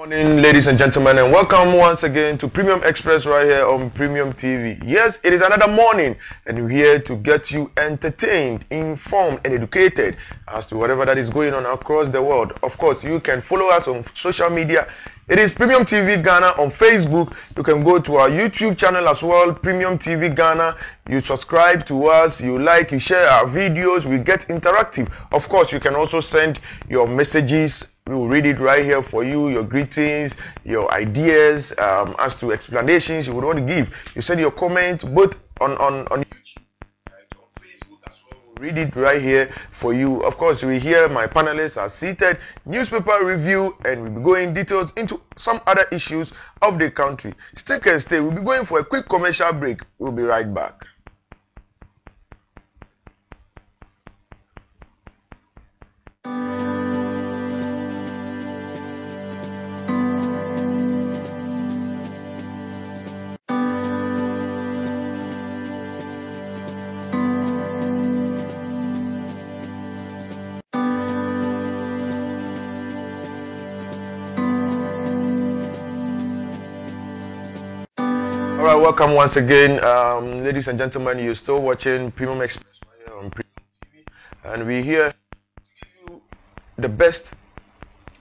Morning, ladies and gentlemen, and welcome once again to Premium Express right here on Premium TV. Yes, it is another morning, and we're here to get you entertained, informed, and educated as to whatever that is going on across the world. Of course, you can follow us on social media. It is Premium TV Ghana on Facebook. You can go to our YouTube channel as well, Premium TV Ghana. You subscribe to us, you like, you share our videos. We get interactive. Of course, you can also send your messages. We will read it right here for you, your greetings, your ideas, as to explanations you would want to give. You send your comments both on YouTube and on Facebook as well. We'll read it right here for you. Of course, we hear my panelists are seated, newspaper review, and we'll be going details into some other issues of the country. Stick and stay. We'll be going for a quick commercial break. We'll be right back. Welcome once again, ladies and gentlemen. You're still watching Premium Express right here on Premium TV, and we're here to give you the best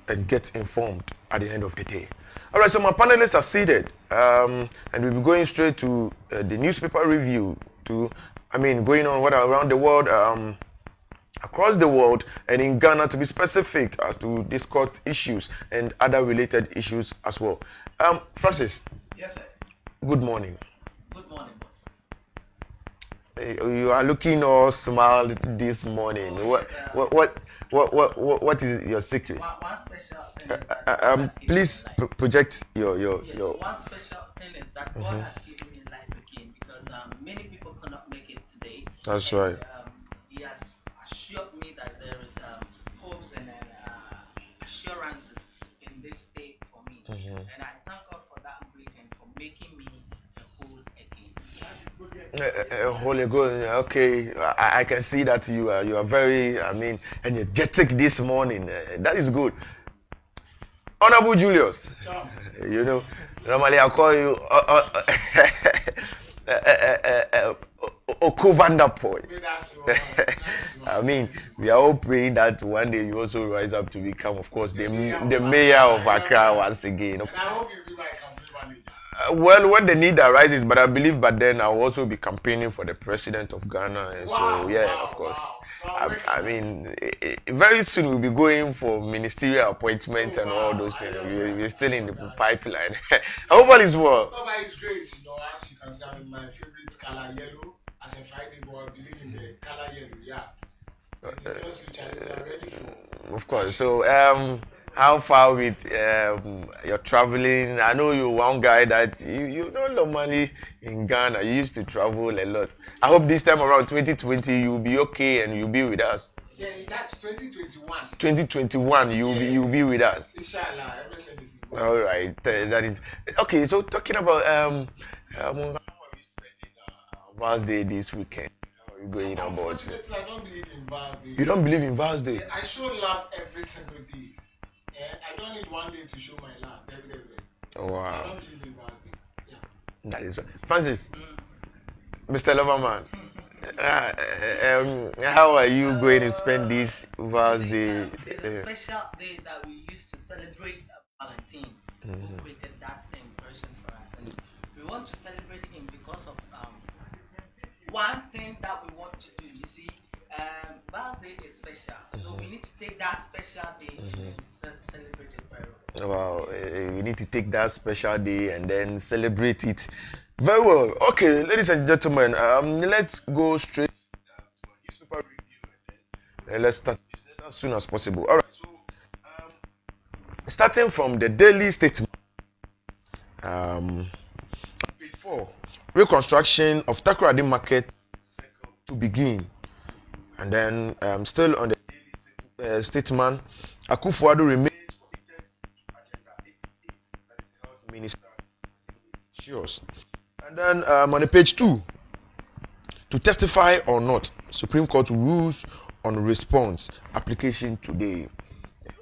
and get informed at the end of the day. All right, so my panelists are seated, and we'll be going straight to the newspaper review. Going on what around the world, across the world, and in Ghana, to be specific, as to discuss issues and other related issues as well. Francis. Yes, sir. Good morning. Good morning, boss. You are looking all smiled this morning. What is your secret? One special thing is that please project your. One special thing is that God has given me life again, because many people cannot make it today. That's right. He has assured me that there is hopes and assurances in this state for me, and I thank God for that reason, for making me whole again. Holy Ghost, okay. I can see that you are very, energetic this morning. That is good. Honorable Julius, normally I call you Okovandapoy. We are all praying that one day you also rise up to become, of course, the mayor of Accra once again. I hope you be my campaign manager. Well, when the need arises, but I believe by then I'll also be campaigning for the president of Ghana. And of course. Very soon we'll be going for ministerial appointment and all those things. We're still in the pipeline. I hope all is well. By His grace, as you can see, I'm in my favorite color, yellow. As a Friday boy, I believe in the color yellow, yeah. And it tells you, Charlie, we are ready for. Of course. So, how far with your traveling? I know you're one guy that you don't normally in Ghana. You used to travel a lot. I hope this time around 2020 you'll be okay and you'll be with us. Yeah, that's 2021. 2021 you'll be with us. Inshallah, everything is good. All right, that is okay. So talking about how are we spending Vals Day this weekend? How are you going about? Unfortunately, I don't believe in Vals Day. You don't believe in Vals Day? I show love every single day. I don't need one day to show my love every day. Oh, wow. I don't believe in Vals Day. Yeah. That is right. Francis, Mr. Loverman, how are you going to spend this Vals Day? It's a special day that we used to celebrate Valentine, who created that impression for us. And we want to celebrate him because of one thing that we want to do. You see, Vals Day is special, so we need to take that special day and celebrate it very well. Wow, we need to take that special day and then celebrate it very well. Okay, ladies and gentlemen, let's go straight to our newspaper review and let's start business as soon as possible. All right, so starting from the Daily Statement, page 4, reconstruction of Takoradi Market cycle to begin. And then still on the Daily Statement, Akufo-Addo remains committed to Agenda 88, that is Health Minister ensures. And then on the page 2, to testify or not, Supreme Court rules on response application today.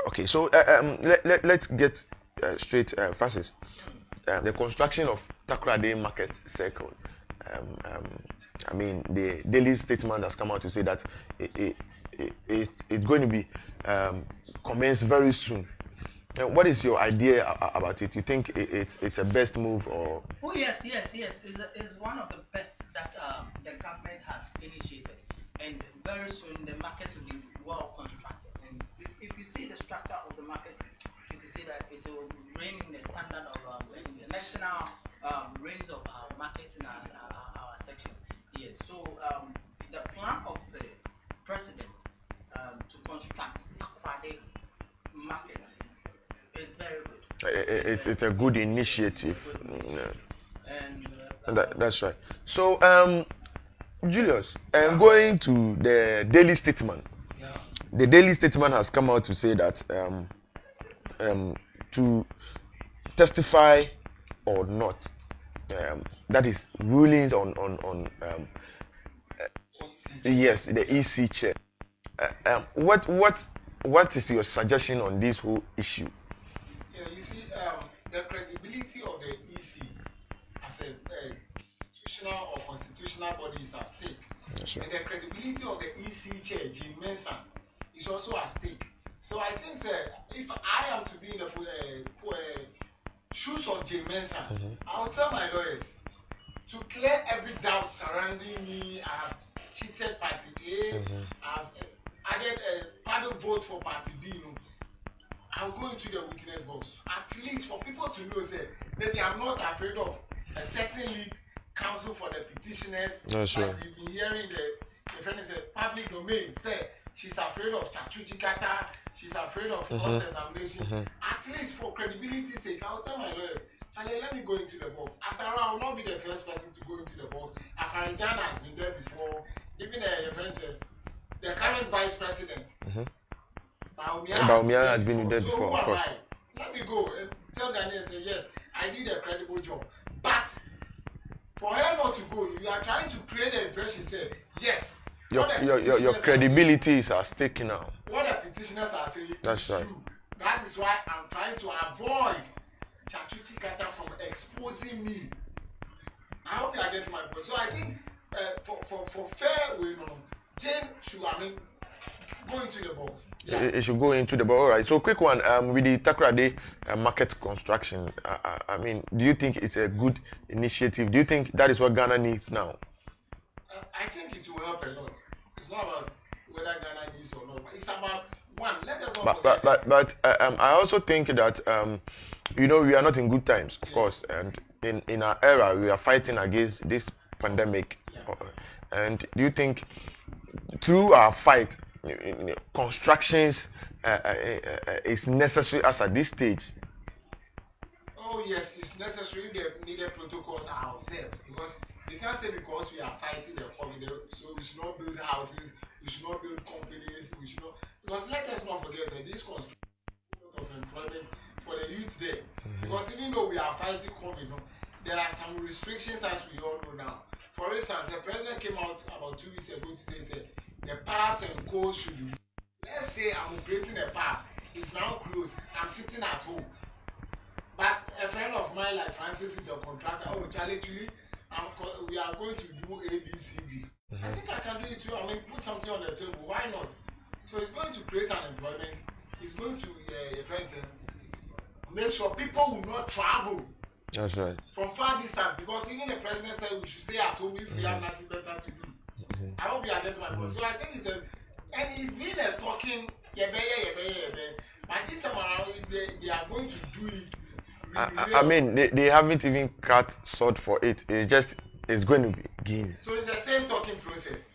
Okay, so let's get Francis. The construction of Takoradi Market Circle. I mean, the Daily Statement has come out to say that it's going to be commenced very soon. What is your idea about it? You think it's a best move or? Oh yes. It's one of the best that the government has initiated, and very soon the market will be well constructed. And if you see the structure of the market, you can see that it will reign in the standard of the national range of our market in our section. Yes. So the plan of the president to construct Takoradi Market is very good. It's a good initiative. And that's right. So Julius, going to the Daily Statement. Yeah. The Daily Statement has come out to say that to testify or not, that is rulings on yes, the EC chair. What is your suggestion on this whole issue? Yeah, you see, the credibility of the EC as a institutional or constitutional body is at stake. Yes, and the credibility of the EC chair, Jim Mensah, is also at stake. So I think, if I am to be in the shoes of Jim Mensah, I'll tell my lawyers to clear every doubt surrounding me. I have cheated Party A, I've added a paddle vote for Party B. I'll go into the witness box. At least for people to know, say, maybe I'm not afraid of a certain league counsel for the petitioners. That's right. We've been hearing the friend is a public domain. Say she's afraid of Chachuchi Kata, she's afraid of cross-examination. At least for credibility's sake, I'll tell my lawyers, Charlie, let me go into the box. After all, I will not be the first person to go into the box. Afarijana has been there before. Even your friend said, the current vice president. Bawumia has been there before. So who am I? Let me go and tell Ghanaians, say, yes, I did a credible job. But for her not to go, you are trying to create the impression, say, yes. Your credibility is at stake now. What the petitioners are saying That's is right. true. That is why I'm trying to avoid Chachuchi Kata from exposing me. I hope you are getting my point. So I think for fair way, Jane should, go into the box. Yeah. It should go into the box. All right. So quick one. With the Takoradi market construction, I mean, do you think it's a good initiative? Do you think that is what Ghana needs now? I think it will help a lot. It's not about whether Ghana needs or not. It's about one. Let us not but I also think that we are not in good times, of course, and in our era we are fighting against this pandemic. Yeah. And do you think through our fight, constructions is necessary as at this stage? Oh yes, it's necessary. The needed protocols are observed because we can't say because we are fighting the COVID, so we should not build houses, we should not build companies, we should not, because let us not forget that this construction of employment for the youth there. Because even though we are fighting COVID, there are some restrictions as we all know now. For instance, the president came out about 2 weeks ago to say the pubs and codes should be. Let's say I'm operating a pub, it's now closed, I'm sitting at home. But a friend of mine like Francis is a contractor. Oh, Charlie, we are going to do A, B, C, D. I think I can do it too. Put something on the table. Why not? So it's going to create an employment. It's going to, make sure people will not travel. That's right. From far distance, because even the president said we should stay at home if we have nothing better to do. I hope you are getting my point. So I think and it's been a talking, but this time around, they are going to do it. I mean, they haven't even cut salt for it. It's going to begin. So it's the same talking process.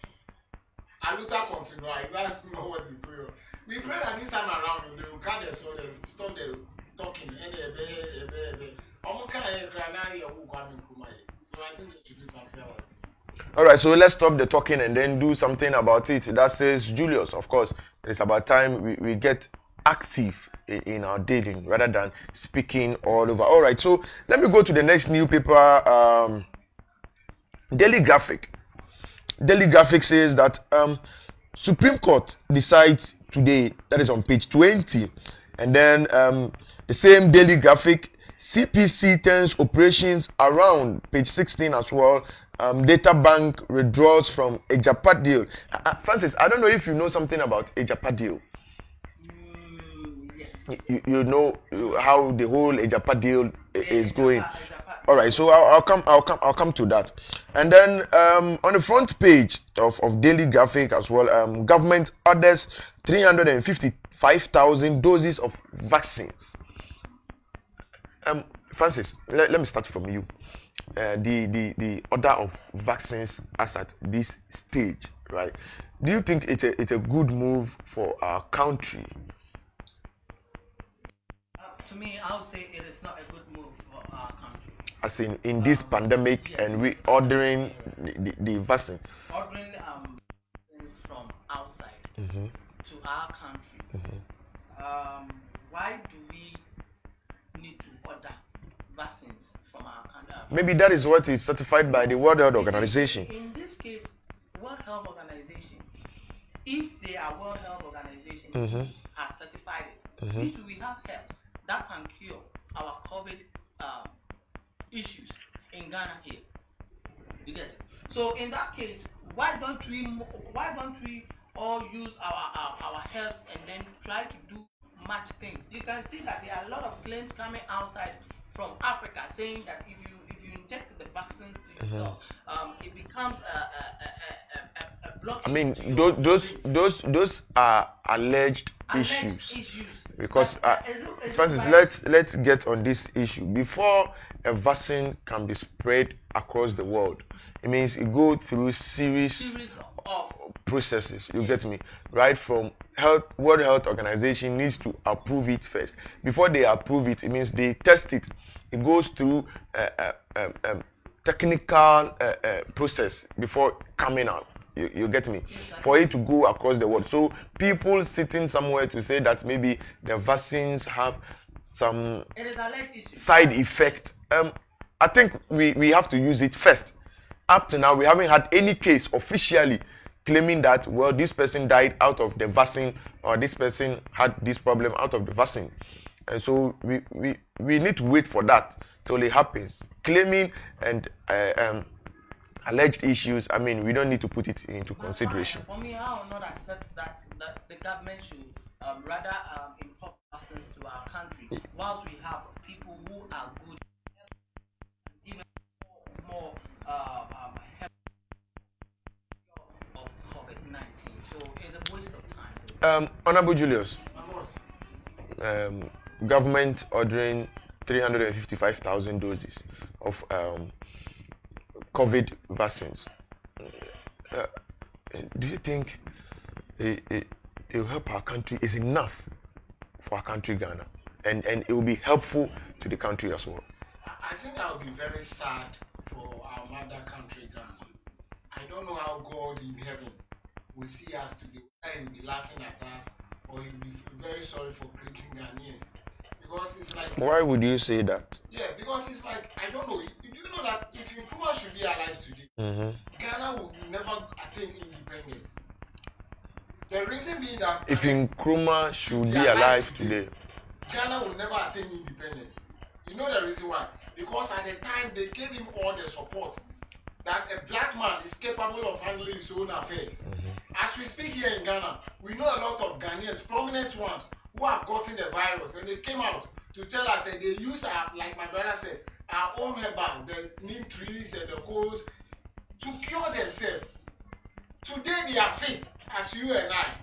Aluta continue. I don't know what is going on. We pray that this time around they will cut the sword and stop the talking. So I think they should do something about it. All right, so let's stop the talking and then do something about it. That says Julius, of course, it's about time we get active in our dealing rather than speaking all over. All right, so let me go to the next newspaper. Daily Graphic. Daily Graphic says that Supreme Court decides today, that is on page 20, and then the same daily graphic, CPC turns operations around, page 16 as well. Data bank withdraws from Ejapa deal. Francis, I don't know if you know something about Ejapa deal. Yes. You know how the whole Ejapa deal is going. All right, so I'll come to that. And then on the front page of Daily Graphic as well, government orders 355,000 doses of vaccines. Francis, let me start from you. The order of vaccines as at this stage, right? Do you think it's a good move for our country? To me, I would say it is not a good move for our country. As in this pandemic, yes, and we ordering the vaccine. Ordering things from outside to our country. Why do we need to order vaccines from our country? Maybe that is what is certified by the World Health Organization. In this case, World Health Organization, if they are World Health Organization has certified it, which we have herbs that can cure our COVID issues in Ghana here. You get it? So in that case, why don't we all use our herbs and then try to do much things? You can see that there are a lot of claims coming outside from Africa saying that if you inject the vaccines to yourself, it becomes a blockage. I mean, those are alleged issues. Because Francis, let's get on this issue. Before a vaccine can be spread across the world, it means it goes through series of processes. You get me? Right from World Health Organization needs to approve it first. Before they approve it, it means they test it. It goes through technical process before coming out. You get me? Yes, for it to go across the world. So people sitting somewhere to say that maybe the vaccines have some side effect. I think we have to use it first. Up to now, we haven't had any case officially claiming that, well, this person died out of the vaccine, or this person had this problem out of the vaccine. And so we need to wait for that till it happens. Claiming and alleged issues, I mean, we don't need to put it into consideration. For me, I will not accept that the government should rather import vaccines to our country, whilst we have people who are good, even more help of COVID-19. So it's a waste of time. Honorable Julius, government ordering 355,000 doses of COVID vaccines. Do you think it will help our country? Is enough for our country, Ghana, and it will be helpful to the country as well? I think that would be very sad for our mother country, Ghana. I don't know how God in heaven will see us today. He will be laughing at us, or he will be very sorry for creating Ghanaians. Because it's like... Why would you say that? Yeah, because it's like, I don't know. Do you know that if Nkrumah should be alive today, Ghana would never attain independence? The reason being that... If Nkrumah should be alive today, Ghana will never attain independence. You know the reason why? Because at the time, they gave him all the support that a black man is capable of handling his own affairs. As we speak here in Ghana, we know a lot of Ghanaians, prominent ones, who have gotten the virus, and they came out to tell us that they use, like my brother said, our own herbal, the neem trees and the coals, to cure themselves. Today they are fit as you and I.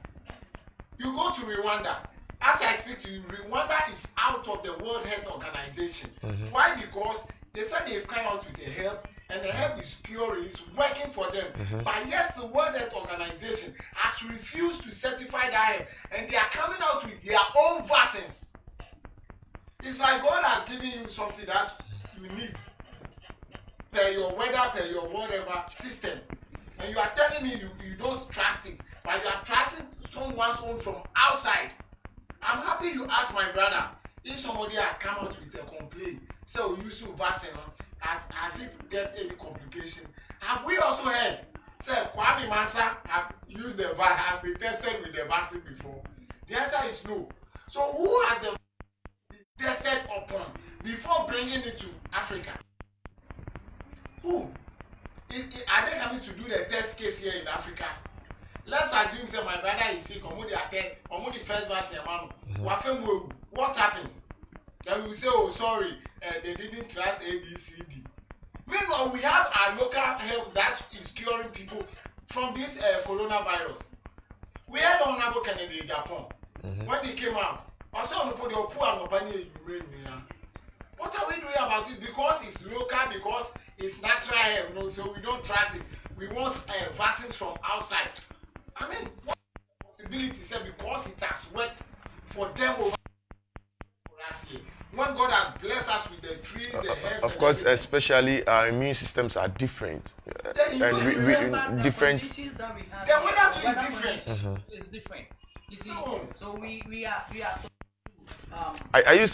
You go to Rwanda. As I speak to you, Rwanda is out of the World Health Organization. Why? Because they said they've come out with a herb, and the herb is curing, it's working for them. But yes, the World Health Organization has refused to certify that herb, and they are coming out with their own vaccines. It's like God has given you something that you need per your weather, per your whatever system, and you are telling me you don't trust it, but you are trusting someone's own from outside. I'm happy you asked my brother if somebody has come out with a complaint, say we use vaccine. Has it get any complication? Have we also heard, say, Kwame Mansa have been tested with the vaccine before? The answer is no. So who has the tested upon before bringing it to Africa? Who? Are they coming to do the test case here in Africa? Let's assume say my brother is sick, or the first vaccine, what happens? Then we will say, oh sorry, they didn't trust A, B, C, D. Meanwhile, we have our local health that is curing people from this coronavirus. We had Honorable Kennedy in Japan. When they came out, I saw the poor what are we doing about it? Because it's local, because it's natural health, no, so we don't trust it. We want vaccines from outside. I mean, what possibility is because it has worked for them over us here. When God has blessed us with the trees, the herbs, of course, especially our immune systems are different, and we different. That we have, the weather is different. It's different. You see, so we are so. Are you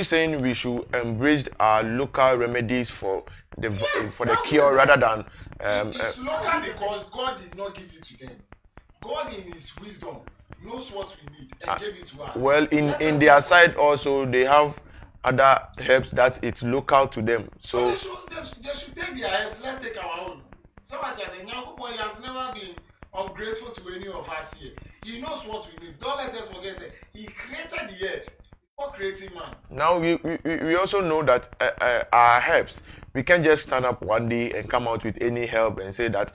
saying we should embrace our local remedies for the cure rather than it's local because God did not give it to them. God in His wisdom knows what we need and gave it to us. Well, in their side also they have other herbs that it's local to them. So they should take their herbs. Let's take our own. Somebody has said, Nyanko boy has never been ungrateful to any of us here. He knows what we need. Don't let us forget that He created the earth before creating man. Now we also know that our herbs, we can't just stand up one day and come out with any herb and say that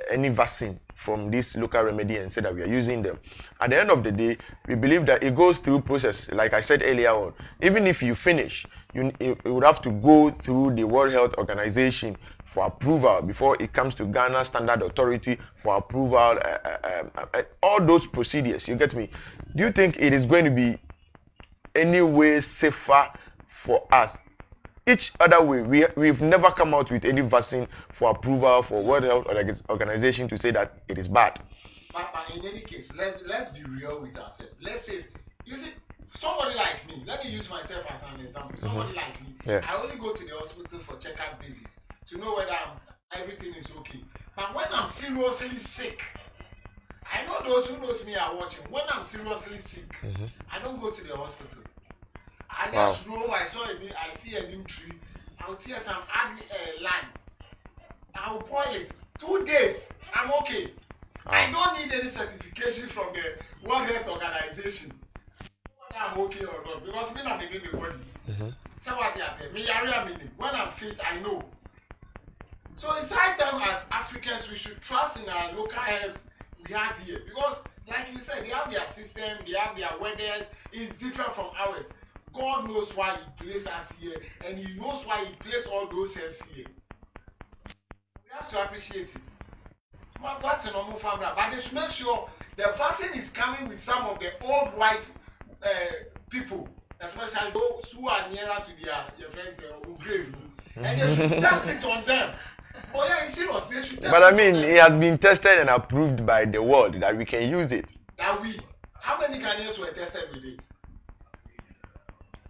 any vaccine from this local remedy and say that we are using them. At the end of the day, we believe that it goes through process. Like I said earlier on, even if you finish, you would have to go through the World Health Organization for approval before it comes to Ghana Standard Authority for approval. All those procedures, you get me? Do you think it is going to be any way safer for us? Each other way, we've never come out with any vaccine for approval for World Health Organization to say that it is bad. But in any case, let's be real with ourselves. Let's say, you see, somebody like me, let me use myself as an example. Somebody like me, I only go to the hospital for checkup basis to know whether everything is okay. But when I'm seriously sick, I know those who knows me are watching. When I'm seriously sick, I don't go to the hospital. I just roam. I see a neem tree. I'll tear some lime. I'll boil it. 2 days, I'm okay. I don't need any certification from the World Health Organization whether I'm okay or not, because me not begin the body. So what I said, me area meaning. When I'm fit, I know. So it's high time as Africans we should trust in our local herbs we have here, because like you said, they have their system, they have their weathers. It's different from ours. God knows why He placed us here, and He knows why He placed all those herbs here. We have to appreciate it. That's a normal family, but they should make sure the vaccine is coming with some of the old white people, especially those who are nearer to their friends grave, and they should test it on them. Oh yeah, it's serious. They should test but I mean, it it has been tested and approved by the world that we can use it. How many Ghanaians were tested with it?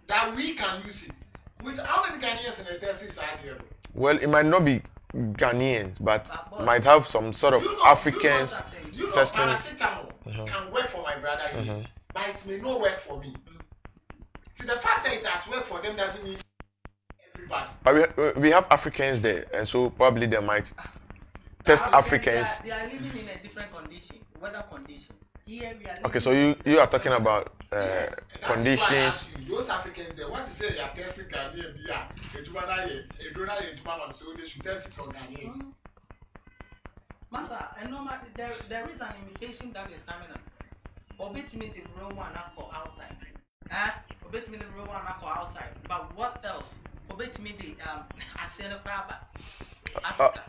That we can use it. With how many Ghanaians in the testing side here? Well, it might not be Ghanaians, but might have some sort of Africans testing. Paracetamol can work for my brother here, but it may not work for me. See, the fact that it has worked for them doesn't mean everybody. But we have Africans there, and so probably they might test Africans. They are living in a different condition, weather condition. Here we are. Okay, so you are talking about yes, conditions. Those Africans there, what you say they are testing Ghanaian beer, so they should test it on Ghanaians. Master, and no matter there is an invitation that is coming up. Obey me the real one outside. Obey me the real one outside. But what else? Obey me the Asena Kraba. Africa.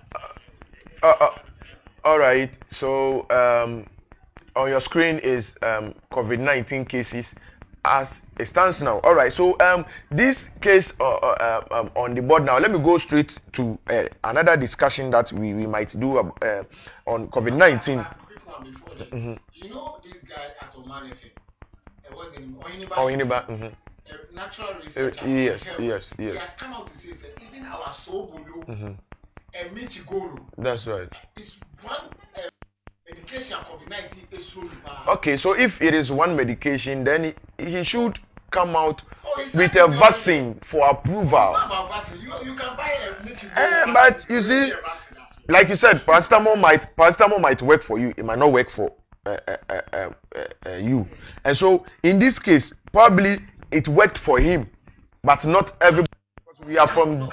All right. So on your screen is COVID-19 cases as it stands now. All right. So this case on the board now. Let me go straight to another discussion that we might do on COVID-19. You know this guy at Oman FM? It was in Oyiniba. A natural researcher. Yes. He has come out to say that even our Sobolo and Michigoro. That's right. Is one medication COVID-19 is so bad. Okay, so if it is one medication, then he should come out Oh, with a vaccine for approval. Not about vaccine. You can buy a nature. But you see, like you said, paracetamol might work for you. It might not work for you. And so in this case, probably it worked for him, but not everybody. Because we are from.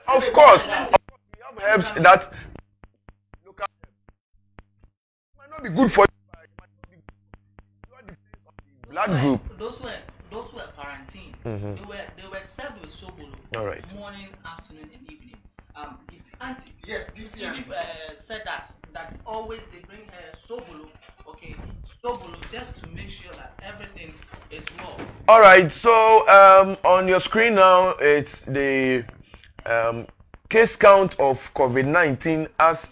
Of course, we have herbs that local might not be good for you. Blood group. Those were quarantine. Mm-hmm. They were served with sobolo. All right. Morning, afternoon, and evening. Gifty auntie. Yes, Gifty auntie. Said that always they bring her sobolo. Okay, sobolo just to make sure that everything is well. All right. So on your screen now, it's the case count of COVID-19 as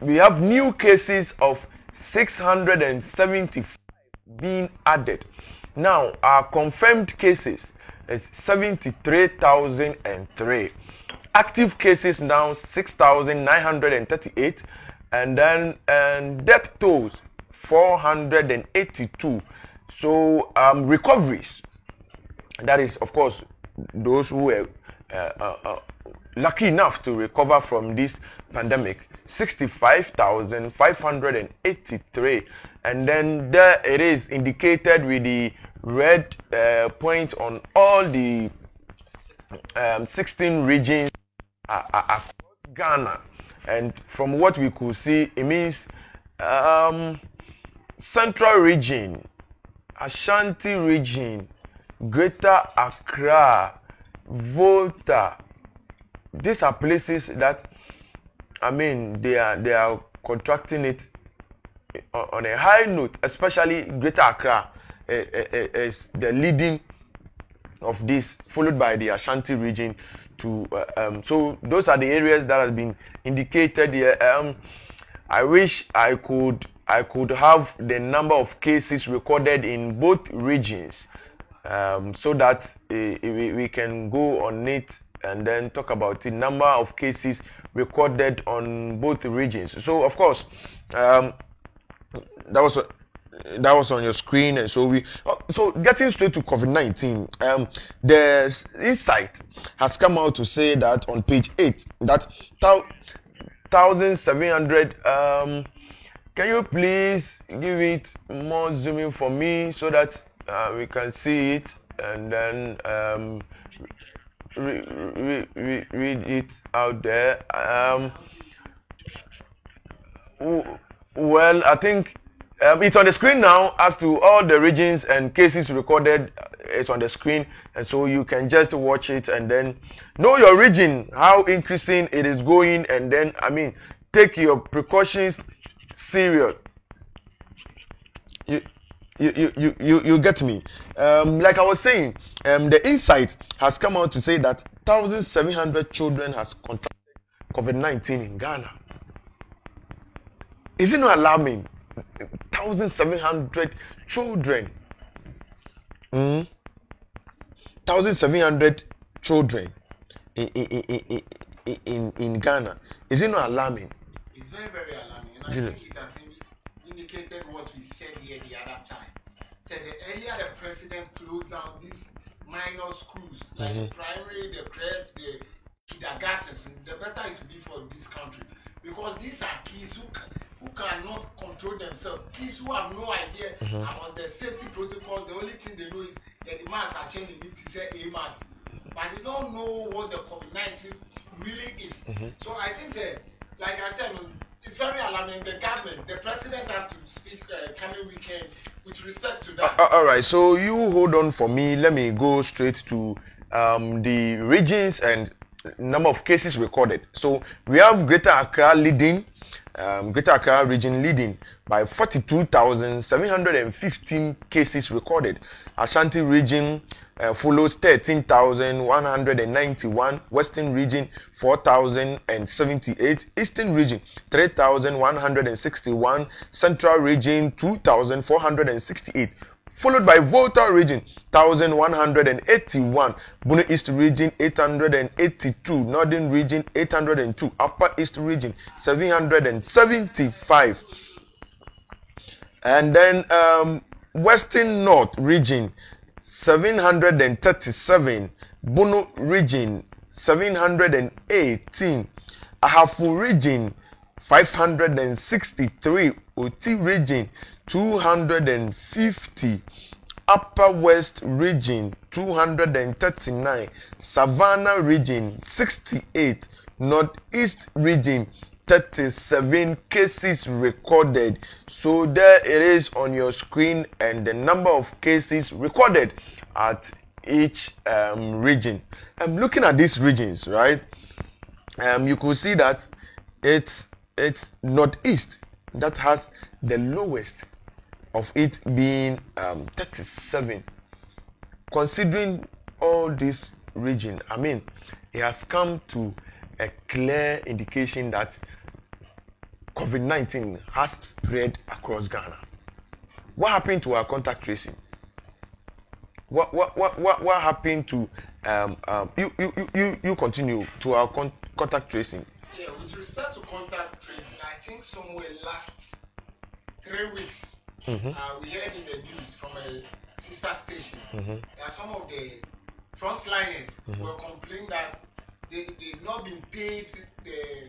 we have new cases of 675 being added. Now our confirmed cases is 73,003. Active cases now 6,938, and then death tolls 482. So recoveries, that is of course those who were lucky enough to recover from this pandemic, 65,583, and then there it is indicated with the red point on all the 16 regions across Ghana. And from what we could see, it means Central Region, Ashanti Region, Greater Accra, Volta. These are places that, I mean, they are contracting it on a high note. Especially Greater Accra is the leading of this, followed by the Ashanti region. So those are the areas that have been indicated here. I wish I could have the number of cases recorded in both regions, so that we can go on it and then talk about the number of cases recorded on both regions. So of course, that was on your screen. And so so getting straight to COVID-19, the Insight has come out to say that on page 8 that 1,700. Can you please give it more zooming for me so that we can see it, and then read it out there? Well, I think it's on the screen now. As to all the regions and cases recorded, it's on the screen, and so you can just watch it and then know your region, how increasing it is going, and then take your precautions serious. You get me? Like I was saying, the Insight has come out to say that 1,700 children has contracted COVID-19 in Ghana. Is it not alarming? 1,700 children. 1,700 children in Ghana. Is it not alarming? It's very, very alarming. And I think it has indicated what we said here the other time. Said that earlier the president closed down these minor schools, like the primary, the grades, the kindergartens. The better it will be for this country, because these are kids who cannot control themselves. Kids who have no idea about the safety protocol. The only thing they know is that the mask are changing it to say a mask, but they don't know what the COVID-19 really is. So I think like I said, it's very alarming. The government, the president has to speak coming weekend with respect to that. All right, so you hold on for me. Let me go straight to the regions and number of cases recorded. So we have Greater Accra leading, Greater Accra region leading by 42,715 cases recorded. Ashanti region follows 13,191, Western region 4,078, Eastern region 3,161, Central region 2,468, followed by Volta region 1,181, Bono East region 882, Northern region 802, Upper East region 775. And then Western North region 737, Bono region 718, Ahafu region 563, Oti region 250, Upper West region 239, Savannah region 68, Northeast region 37 cases recorded. So there it is on your screen, and the number of cases recorded at each region. I'm looking at these regions, right? You could see that it's Northeast that has the lowest of it being 37. Considering all this region, I mean, it has come to a clear indication that COVID-19 has spread across Ghana. What happened to our contact tracing? What happened to you continue to our contact tracing? Yeah, with respect to contact tracing, I think somewhere last 3 weeks, we heard in the news from a sister station that some of the frontliners were complaining that they've not been paid the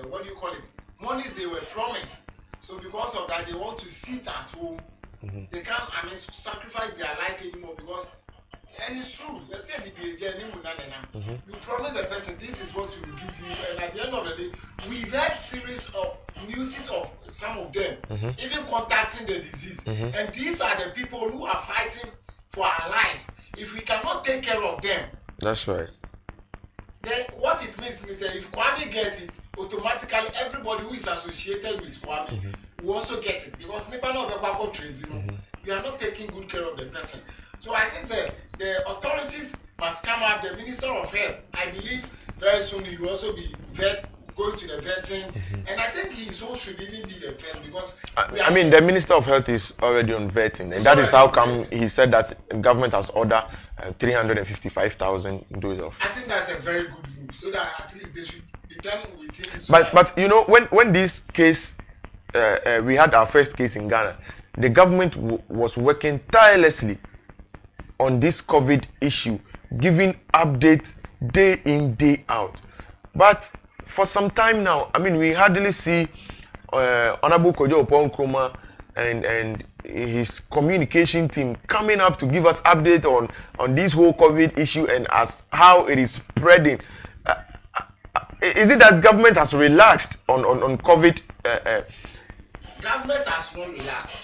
what do you call it, monies they were promised. So because of that, they want to sit at home. They can't, sacrifice their life anymore because, and it's true. Let's say you promise the person this is what we will give you, and at the end of the day, we've had series of news of some of them even contacting the disease, and these are the people who are fighting for our lives. If we cannot take care of them, that's right. Then what it means is that if Kwame gets it, automatically everybody who is associated with Kwame will also get it, because we are not taking good care of the person. So I think that the authorities must come up. The Minister of Health, I believe very soon he will also be going to the vetting, and I think he so should even be the first, because the Minister of Health is already on vetting, and that is how come he said that government has ordered 355,000 doses of. I think that's a very good move, so that at least they should be done with him. But you know, when this case, we had our first case in Ghana, the government was working tirelessly on this COVID issue, giving updates day in, day out. But for some time now, we hardly see Honorable Kojo Oppong-Nkrumah and his communication team coming up to give us update on this whole COVID issue and as how it is spreading. Is it that government has relaxed on COVID? Government has not relaxed.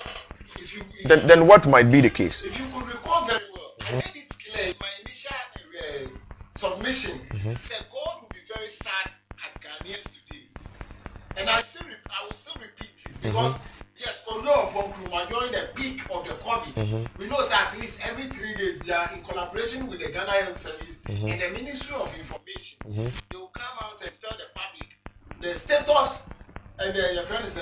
Then what might be the case? If you could recall very well, I made it clear in my initial submission. Said God will be very sad at Ghanaians today, and I will still repeat it, because yes, Kojo Oppong-Nkrumah during the peak of the COVID, we know that at least every 3 days we are in collaboration with the Ghana Health Service and the Ministry of Information. They will come out and tell the public the status and your friends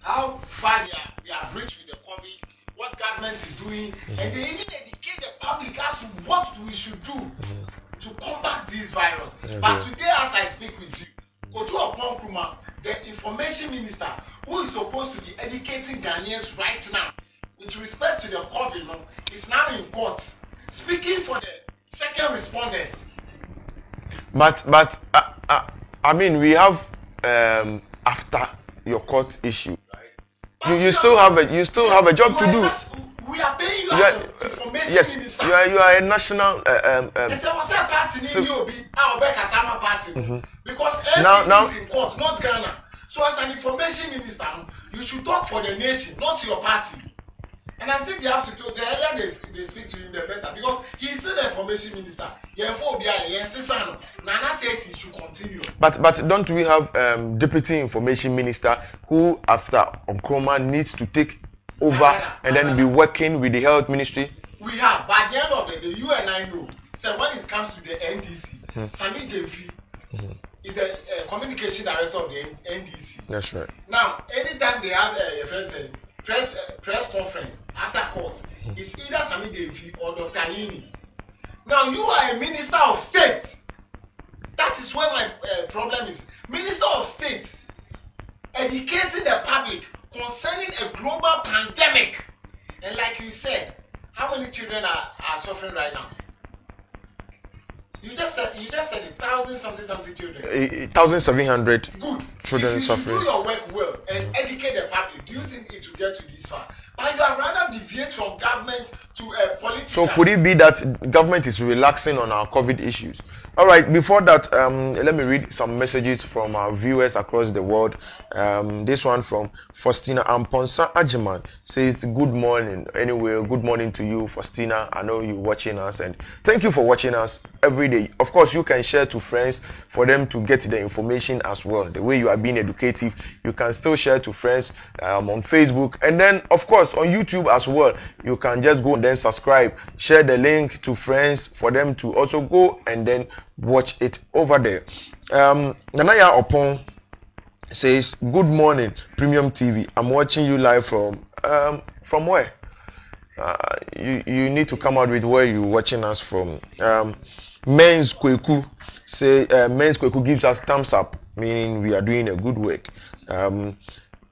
how far they have reached with the COVID, what government is doing, and they even educate the public as to what we should do to combat this virus. But today, as I speak with you, Kojo Oppong-Nkrumah, the information minister, who is supposed to be educating Ghanaians right now with respect to the COVID, is now in court speaking for the second respondent. But we have after your court issue, you still have a job to do. We are paying you as an information minister. You are a national. It's a party in our party, because now everything is in court, not Ghana. So as an information minister, you should talk for the nation, not your party. And I think they have to talk. The earlier they speak to him, the better, because he's still the information minister. Nana says he should continue. But don't we have deputy information minister who, after Nkrumah, needs to take over and then be working with the health ministry? We have, but at the end of the day, you and I know. So when it comes to the NDC, Sami Jemfi is the communication director of the NDC. That's right. Now, anytime they have a press conference after court, it's either Sami Jemfi or Dr. Yini. Now, you are a minister of state. That is where my problem is. Minister of state, educating the public, concerning a global pandemic. And like you said, how many children are suffering right now? You just said it, something children. 1,700 Good. children if you suffering. do your work well and educate the public, do you think it will get to this far? But you are rather deviate from government to a political. So could it be that government is relaxing on our COVID issues? All right, before that, let me read some messages from our viewers across the world. This one from Faustina Amponsa Ajiman says, good morning. Anyway, good morning to you, Faustina. I know you're watching us, and thank you for watching us every day. Of course, you can share to friends for them to get the information as well. The way you are being educative, you can still share to friends on Facebook. And then, of course, on YouTube as well, you can just go and then subscribe, share the link to friends for them to also go and then watch it over there. Nanaya Opon says, good morning, Premium TV. I'm watching you live from where? You need to come out with where you're watching us from. Men's Kweku say Men's Kweku gives us thumbs up, meaning we are doing a good work.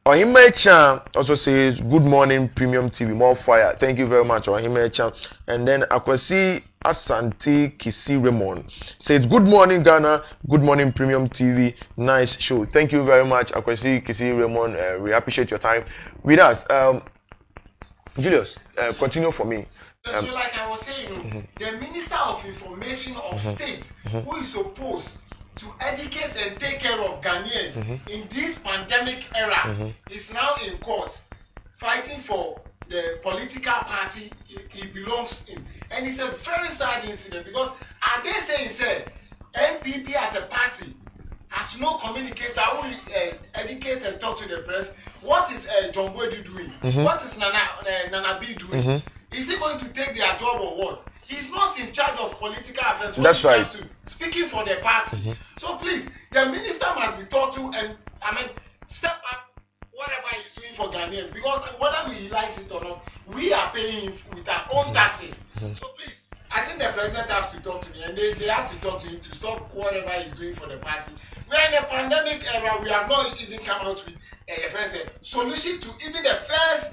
Ohimecha also says, good morning, Premium TV, more fire. Thank you very much, Ohimecha. And then Akwasi Asante Kisi Raymond says, good morning, Ghana. Good morning, Premium TV. Nice show. Thank you very much, Akwasi Kisi Raymond. We appreciate your time with us. Julius, continue for me. So like I was saying, the Minister of Information of State, who is supposed to educate and take care of Ghanaians in this pandemic era, is now in court fighting for the political party he belongs in. And it's a very sad incident because are they saying, say, NPP as a party has no communicator who educate and talk to the press? What is John Boydi doing? What is Nana B doing? Is he going to take their job or what? He's not in charge of political affairs. That's right. Speaking for the party. So please, the minister must be taught to, and step up whatever he's doing for Ghanaians, because whether we realize it or not, we are paying with our own taxes. So please, I think the president has to talk to me, and they have to talk to him to stop whatever he's doing for the party. We're in a pandemic era. We have not even come out with a solution to even the first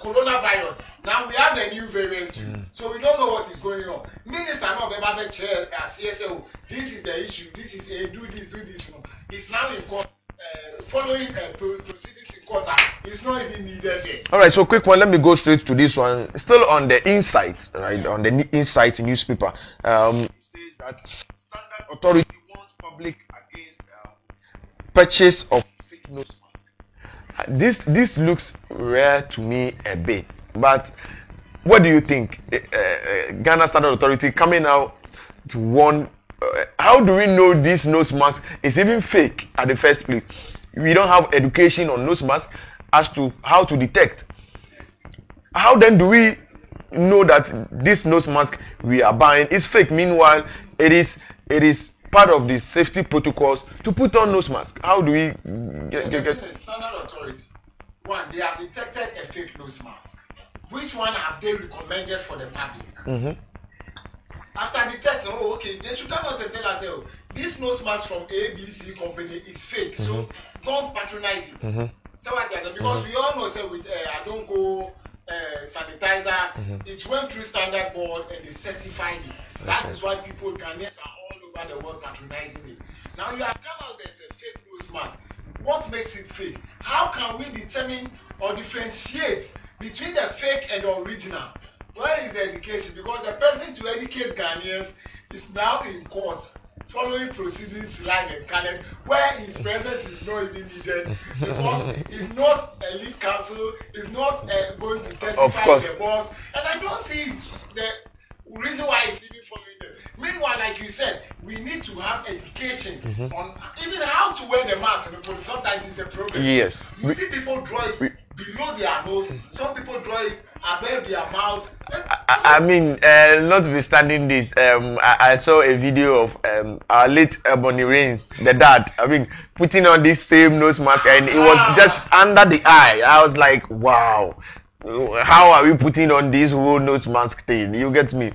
coronavirus. Now we have the new variant too, so we don't know what is going on. Minister no be chair CSO. This is the issue. This is do this. He's now in court, following proceedings in court. It's not even needed there. All right, so quick one. Let me go straight to this one. Still on the Insight, right? On the Insight newspaper, it says that Standard Authority warns public against purchase of fake nose mask. This looks rare to me a bit, but what do you think? Ghana Standard Authority coming out to warn. How do we know this nose mask is even fake at the first place? We don't have education on nose mask as to how to detect. How then do we know that this nose mask we are buying is fake? Meanwhile, it is part of the safety protocols to put on nose mask. How do we get the Standard Authority? One, they have detected a fake nose mask. Which one have they recommended for the public? After detecting, they should come out and tell us, this nose mask from ABC company is fake, so don't patronize it. So what? Because we all know, say with Adonko sanitizer, it went through standard board and they certified it. That is why people, Ghanaians, are all over the world patronizing it. Now you have come out there and said fake nose mask. What makes it fake? How can we determine or differentiate between the fake and the original? Where is the education? Because the person to educate Ghanaians is now in court, following proceedings live and canon, where his presence is not even needed because he's not a lead counsel, he's not going to testify in the boss, and I don't see the reason why he's even following them. Meanwhile, like you said, we need to have education on even how to wear the mask. Because sometimes it's a problem. Yes. You see people draw it below their nose. Some people draw it above their mouth. I mean, notwithstanding this, I saw a video of our late Ebony Reigns, the dad. I mean, putting on this same nose mask, and it was just under the eye. I was like, wow. How are we putting on this whole nose mask thing? You get me?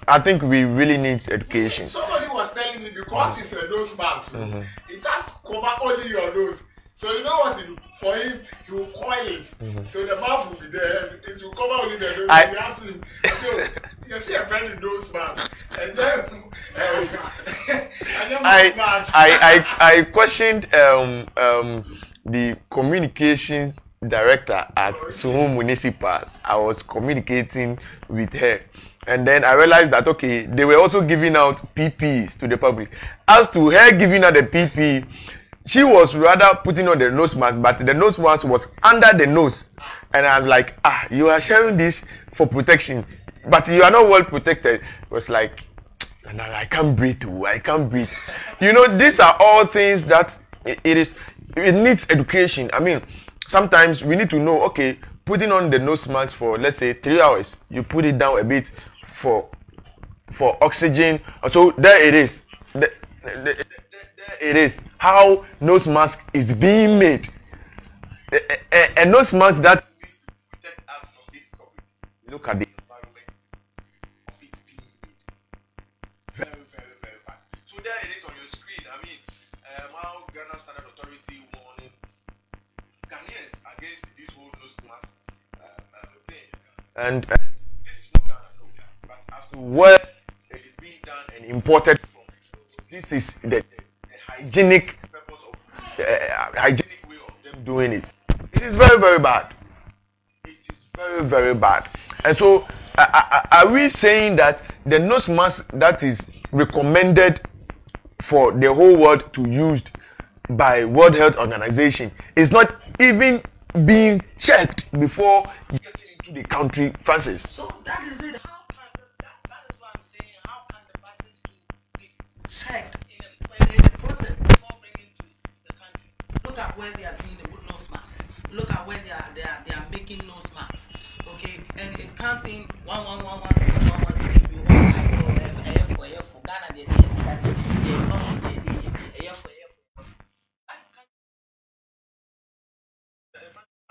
I think we really need education. Somebody was telling me because it's a nose mask, it has to cover only your nose. So you know what he do? For him, he will coil it. So the mouth will be there, and it will cover only the nose. I- He ask him, so you see a friend in those mask, and then and then mask. I questioned the communications director at Suhum Municipal. I was communicating with her, and then I realized that okay, they were also giving out PPs to the public. As to her giving out the PP, she was rather putting on the nose mask, but the nose mask was under the nose, and I'm like, you are sharing this for protection, but you are not well protected. It was like, and I can't breathe. I can't breathe. You know, these are all things that it needs education. I mean, sometimes we need to know, okay, putting on the nose mask for let's say 3 hours, you put it down a bit for oxygen. So there it is. There it is. How nose mask is being made. A nose mask that needs to protect us from this COVID. Look at the environment of it being made. Very, very, very bad. So there it is on your screen. I mean, how Ghana Standard Authority warning Ghanaians against this whole nose mask thing. And this is not Ghana, no. But as to where it is being done and imported from, this is the hygienic purpose of hygienic way of them doing it. It is very, very bad. It is very, very bad. And so, are we saying that the nose mask that is recommended for the whole world to use by World Health Organization is not even being checked before getting into the country, Francis? So that is it. How can that is what I'm saying. How can the buses be checked in the process before bringing to the country? Look at where they are doing the nose masks. Look at where they are making nose masks. Okay, and it comes in 11116. We want like for Ghana. They say that they come they for.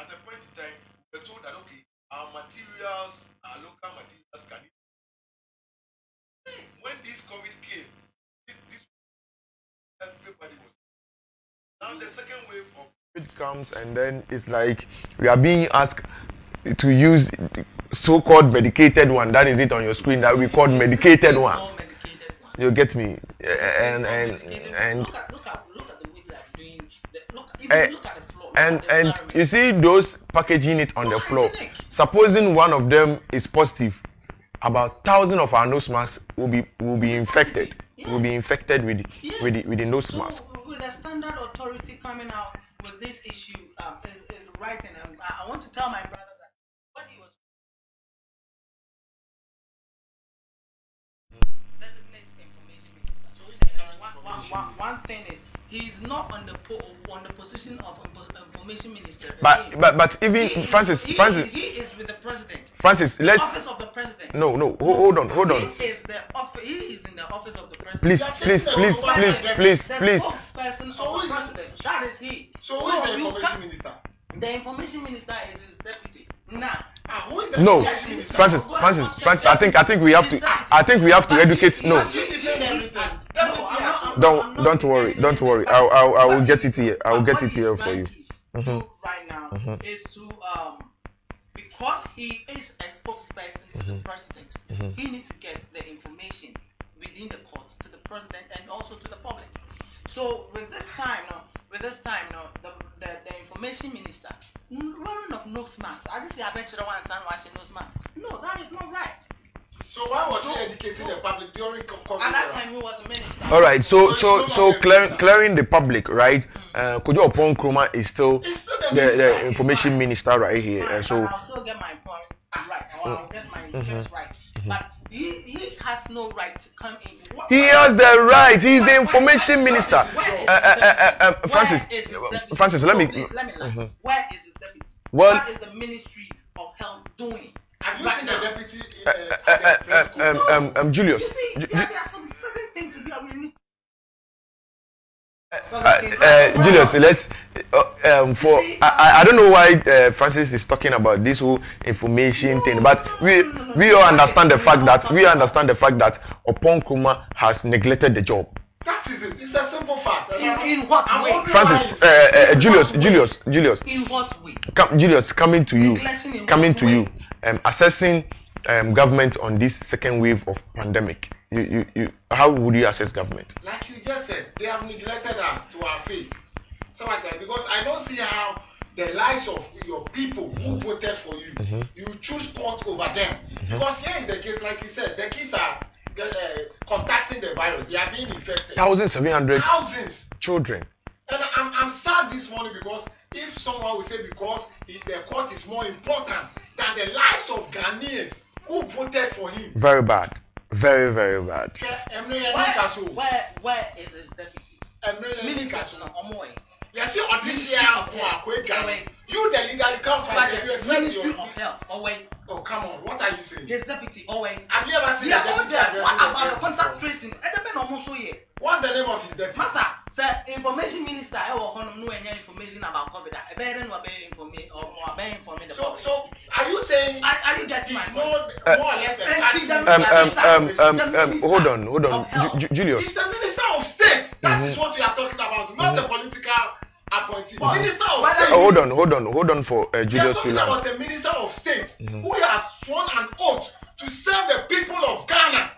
At the point in time, we're told that okay, our materials, our local materials can. When this COVID came, this everybody was. Now the second wave of COVID comes, and then it's like we are being asked to use so-called medicated one. That is it on your screen. That we call medicated ones. You get me? And look at the way they are doing. Look at the floor. And you see those packaging it on the floor. Supposing one of them is positive, about 1,000 of our nose masks will be infected. Yes. Will be infected with the nose mask. With the standard authority coming out with this issue is the right thing. I want to tell my brother that what he was designate information minister. So he's the current one thing is he's not on the position of information minister. But even Francis, he is with the president. Francis, let's office of the president. no hold on. He is in the office of the president. Please. The spokesperson of the president. That is he. So who is the information minister? The information minister is his deputy. Now, Who is the no, information minister? Francis. I think we have to educate. No, don't worry. I will get it here. I will get it here for you. Right now is to because he is a spokesperson to the president, he needs to get the information within the courts to the president and also to the public. So with this time now, the information minister running of nose mask. I just say I bet you don't want to washing nose mask. No, that is not right. So why was he educating the public during COVID? At that time, he was a minister. All right, so clearing the public, right? Kojo Opon Nkrumah is still the information minister right here, and so I'll still get my point right. I'll get my chest right. But he has no right to come in. He has the right. He's the information minister. Francis, let me. Where is his deputy? Well, what is the Ministry of Health doing? Have you seen the deputy at the press conference? Julius. You see, there are some certain things that we need. Julius, let's I don't know why Francis is talking about this whole information thing, but we all understand the fact that Opon Nkrumah has neglected the job. That is it. It's a simple fact. In what way? Francis, Julius. In what way? Julius, coming to you, Neglection in coming what to way? you, assessing government on this second wave of pandemic. How would you assess government? Like you just said, they have neglected us to our fate. So because I don't see how the lives of your people who voted for you, you choose court over them. Because here is the case, like you said, the kids are contacting the virus. They are being infected. 1,700 Thousands. children. And I'm sad this morning because if someone will say because the court is more important than the lives of Ghanaians who voted for him. Very bad. Very, very bad. Where is his deputy? Minister Omoy. Yes, you you the leader, you can't find it. You expect Ministry your of Health. Away. Oh, come on, what are you saying? His deputy. Away. Have you ever seen Yeah, the all deputy there. addressing What about the press contact before? tracing? Almost so here. What's the name of his deputy? Masa, sir, information minister, I will know any information about COVID. I better know about information or better informing the public. So, are you saying Are you getting my he's point? more or less a Hold on. Julius. He's a minister of state. That is what we are talking about, not a political appointee. Minister of state. Hold on for We are Julius talking to land. about a minister of state who has sworn an oath to serve the people of Ghana,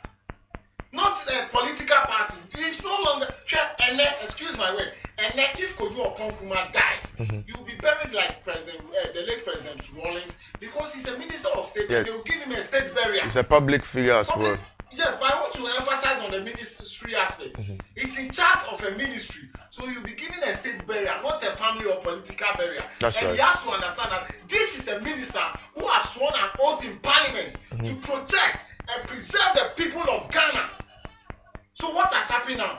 not a political party. He's no longer. And then, excuse my word. And then, if Kojo Okonkuma dies, he will be buried like the late President Rawlings because he's a minister of state. Yes. And they will give him a state burial. He's a public figure as well. Yes, but I want to emphasize on the ministry aspect. He's in charge of a ministry, so you'll be given a state burial, not a family or political burial. That's and right. he has to understand that this is a minister who has sworn an oath in parliament to protect and preserve the people of Ghana. So what has happened now?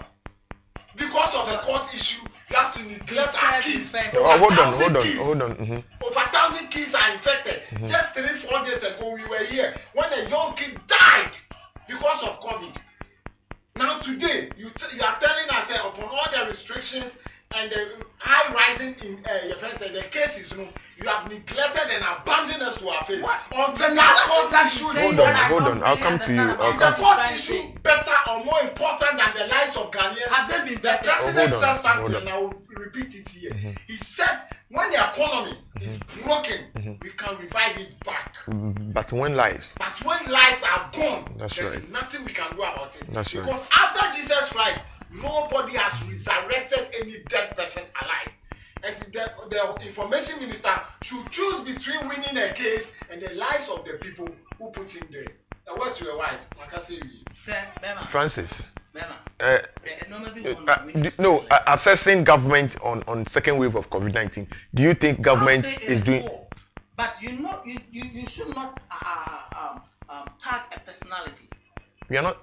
Because of a court issue, you have to neglect our kids. Hold on. Over 1,000 kids are infected. Just 3-4 days ago, we were here when a young kid died because of COVID. Now today, you are telling us upon all the restrictions and the high rising in your friends, the cases, you have neglected and abandoned us to our fate. Until that court issue, Hold on. I'll come to you. is the court issue better or more important than the lives of Ghanaians? Have they been The vetted? president hold said on. something, and I will repeat it here. He said, when the economy is broken, we can revive it back. But when lives? But when lives are gone, That's there's right. nothing we can do about it. That's right. Because after Jesus Christ, nobody has resurrected any dead person alive. And the information minister should choose between winning a case and the lives of the people who put him there. The words were wise. Like I say, Francis. No, Assessing government on second wave of COVID-19. Do you think government is doing? But you should not tag a personality. We are not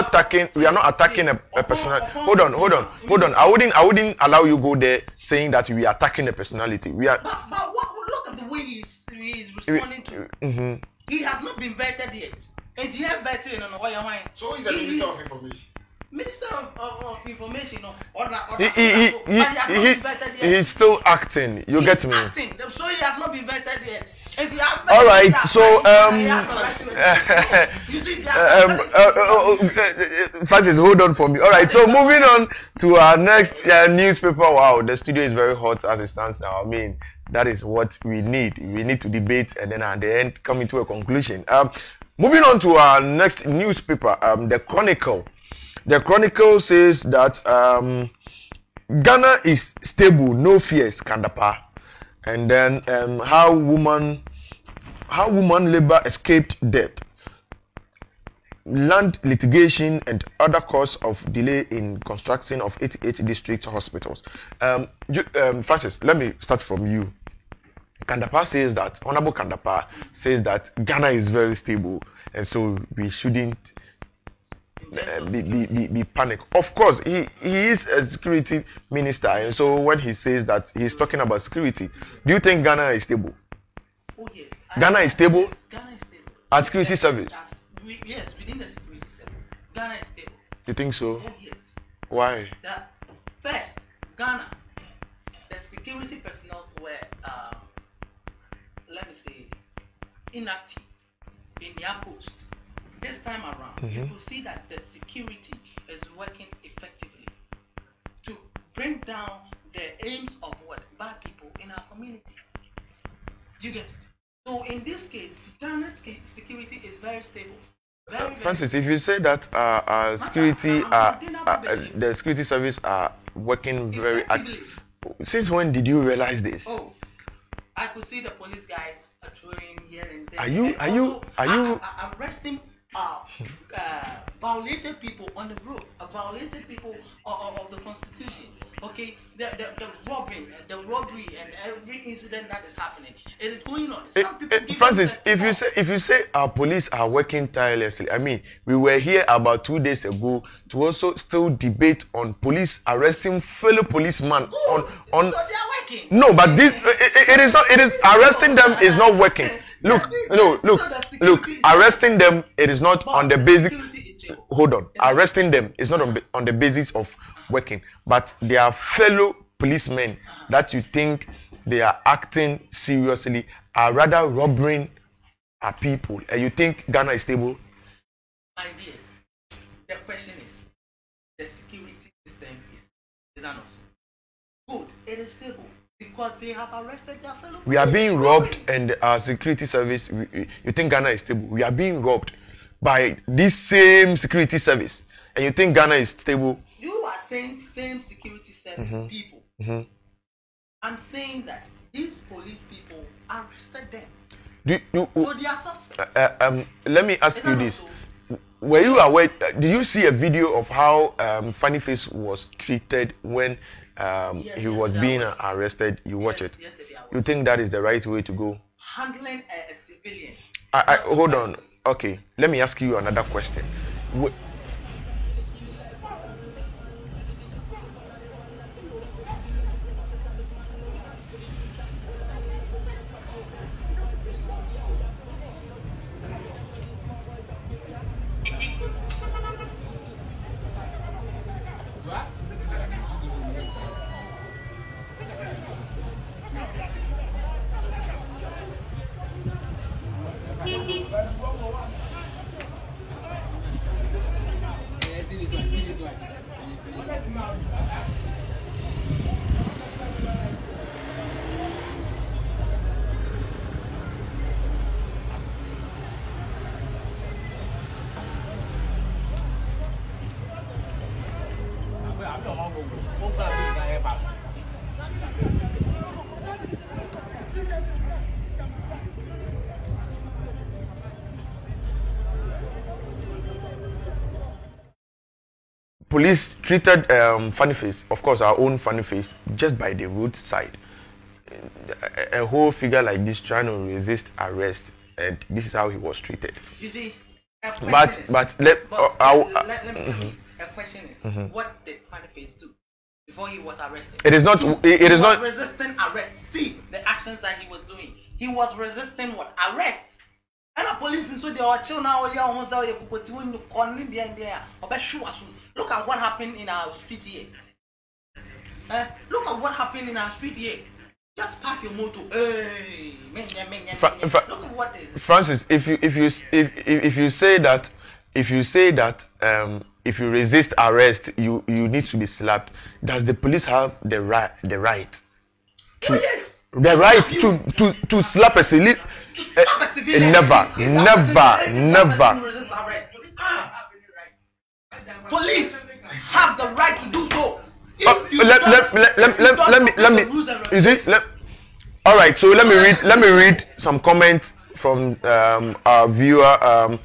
attacking a personality. Hold on. I wouldn't allow you go there saying that we are attacking a personality. We are. But look at the way he is responding to. He has not been vetted yet. And he has vetted why. So he's the Minister of Information. Minister of Information, He's still acting. You get me? Acting. So he has not been vetted yet. And he has All right. So Francis, hold on for me. All right. So moving on to our next newspaper. Wow, the studio is very hot as it stands now. I mean, that is what we need. We need to debate and then at the end come into a conclusion. Moving on to our next newspaper, the Chronicle. The Chronicle says that Ghana is stable, no fears, Kandapa. And then how woman labor escaped death, land litigation and other cause of delay in construction of 88 district hospitals. Francis, let me start from you. Kandapa says that, Honorable Kandapa says that Ghana is very stable and so we shouldn't be panic. Of course, he is a security minister, and so when he says that he's talking about security, do you think Ghana is stable? Oh yes. Ghana is stable? Yes, Ghana is stable. At security service? Yes, within the security service. Ghana is stable. You think so? Oh yes. Why? First, Ghana, the security personnel were, let me say, inactive in their post. This time around, you will see that the security is working effectively to bring down the aims of what bad people in our community. Do you get it? So in this case, Ghana's security is very stable. Very, Francis, if you say that security, the security service are working very actively, since when did you realize this? Oh, I could see the police guys patrolling here and there. Are you arresting violated people on the road, violated people of the constitution? Okay, the robbery, and every incident that is happening, it is going on. Francis, if you say our police are working tirelessly, I mean, we were here about 2 days ago to also still debate on police arresting fellow policemen on. So they are working. No, but this it is not. It is arresting them is not working. Look, arresting them it is not on the basic. Hold on, arresting them is not on the basis of working, but they are fellow policemen that you think they are acting seriously, are rather robbing our people, and you think Ghana is stable? My dear, the question is, the security system is that not so? Good, it is stable because they have arrested their fellow. We are being robbed, and our security service. You think Ghana is stable? We are being robbed by this same security service, and you think Ghana is stable? You are saying same security service people. I'm saying that these police people arrested them. So they are suspects. Let me ask you this. Were you aware, did you see a video of how Funny Face was treated when he was being arrested? You watch it. You think that is the right way to go? Handling a civilian. Hold on. Okay, let me ask you another question. Police treated Funny Face, of course our own Funny Face, just by the roadside. A whole figure like this trying to resist arrest, and this is how he was treated. You see, let me a question is, what did Funny Face do before he was arrested? It is not. It is not resisting arrest. See the actions that he was doing. He was resisting what? Arrest. And the police so they are chill now. Look at what happened in our street here. Look at what happened in our street here. Just park your motor. Hey, look at what is. Francis, if you say that if you resist arrest, you need to be slapped. Does the police have the right? To, yes. The right to slap a civilian? Never. Police have the right to do so. Let me. Is it? All right. So let me read some comments from our viewer,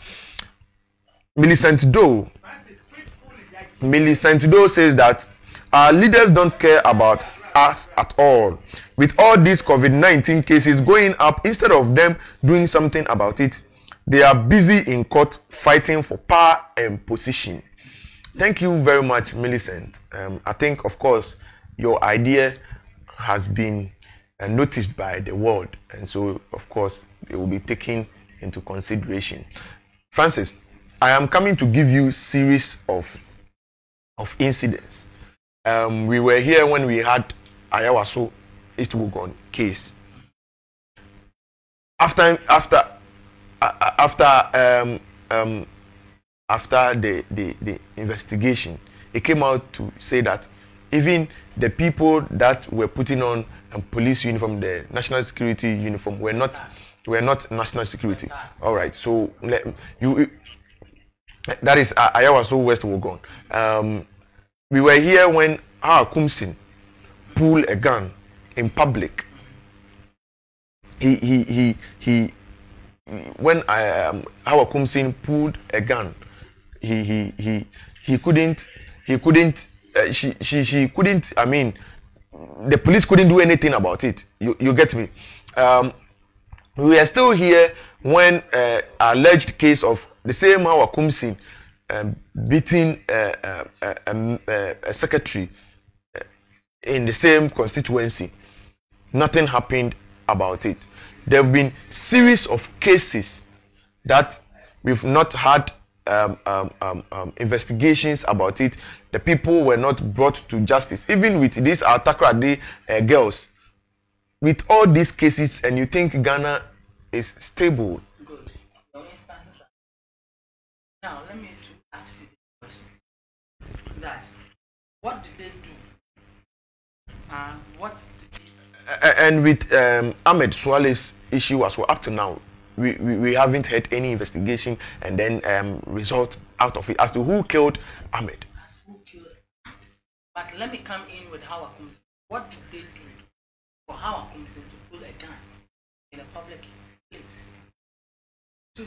Millicent Doe. Millicent Doe says that our leaders don't care about us at all. With all these COVID-19 cases going up, instead of them doing something about it, they are busy in court fighting for power and position. Thank you very much, Millicent. I think, of course, your idea has been noticed by the world, and so, of course, it will be taken into consideration. Francis, I am coming to give you a series of incidents. We were here when we had Ayawaso East Wuogon case. After the investigation, it came out to say that even the people that were putting on a police uniform, the national security uniform, were not national security. All right, so that is Ayawaso West Wogon. We were here when Hawa Kumsin pulled a gun in public. When Hawa Kumsin pulled a gun, she couldn't. I mean, the police couldn't do anything about it. You get me? We are still here when alleged case of the same Hawa Kumsin beating a secretary in the same constituency. Nothing happened about it. There have been series of cases that we've not had investigations about it. The people were not brought to justice. Even with these Takoradi girls, with all these cases, and you think Ghana is stable. Good. Your instances are... Now, let me ask you the question. That, what did they do? What did and with Ahmed Swale's issue as well, up to now, we haven't had any investigation and then result out of it as to who killed Ahmed. As who killed Ahmed. But let me come in with Hawa Kumsin. What did they do for Hawa Kumsin to pull a gun in a public place? 2,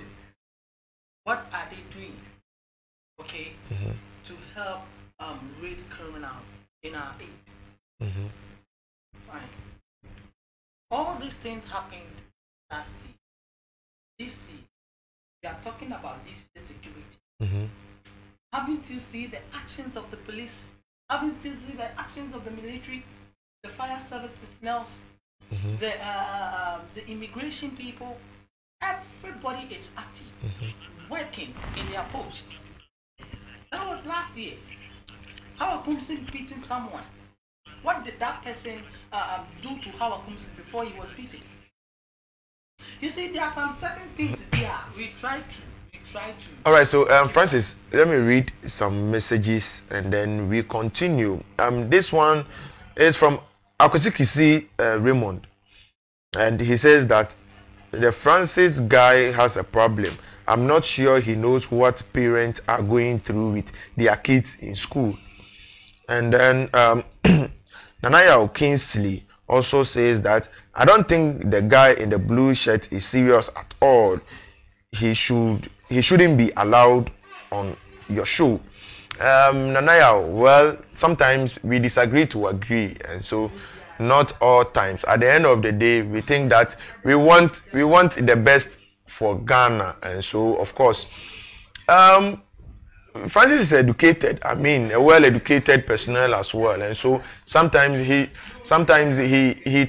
what are they doing, okay, to help raid criminals in our aid? Fine. All these things happened last year. This year, we are talking about this security. Haven't you seen the actions of the police? Haven't you seen the actions of the military, the fire service personnel, the immigration people? Everybody is active, working in their post. That was last year. Hawa Kumsin beating someone. What did that person do to Hawa Kumsin before he was beaten? You see, there are some certain things there. We try to. All right, so Francis, let me read some messages and then we continue. This one is from Akosikisi Raymond, and he says that the Francis guy has a problem. I'm not sure he knows what parents are going through with their kids in school. And then Nanaya Kingsley also says that I don't think the guy in the blue shirt is serious at all. He shouldn't be allowed on your show. Nanaya, well, sometimes we disagree to agree, and so not all times. At the end of the day, we think that we want the best for Ghana, and so of course, Francis is educated. I mean, a well-educated personnel as well, and so sometimes he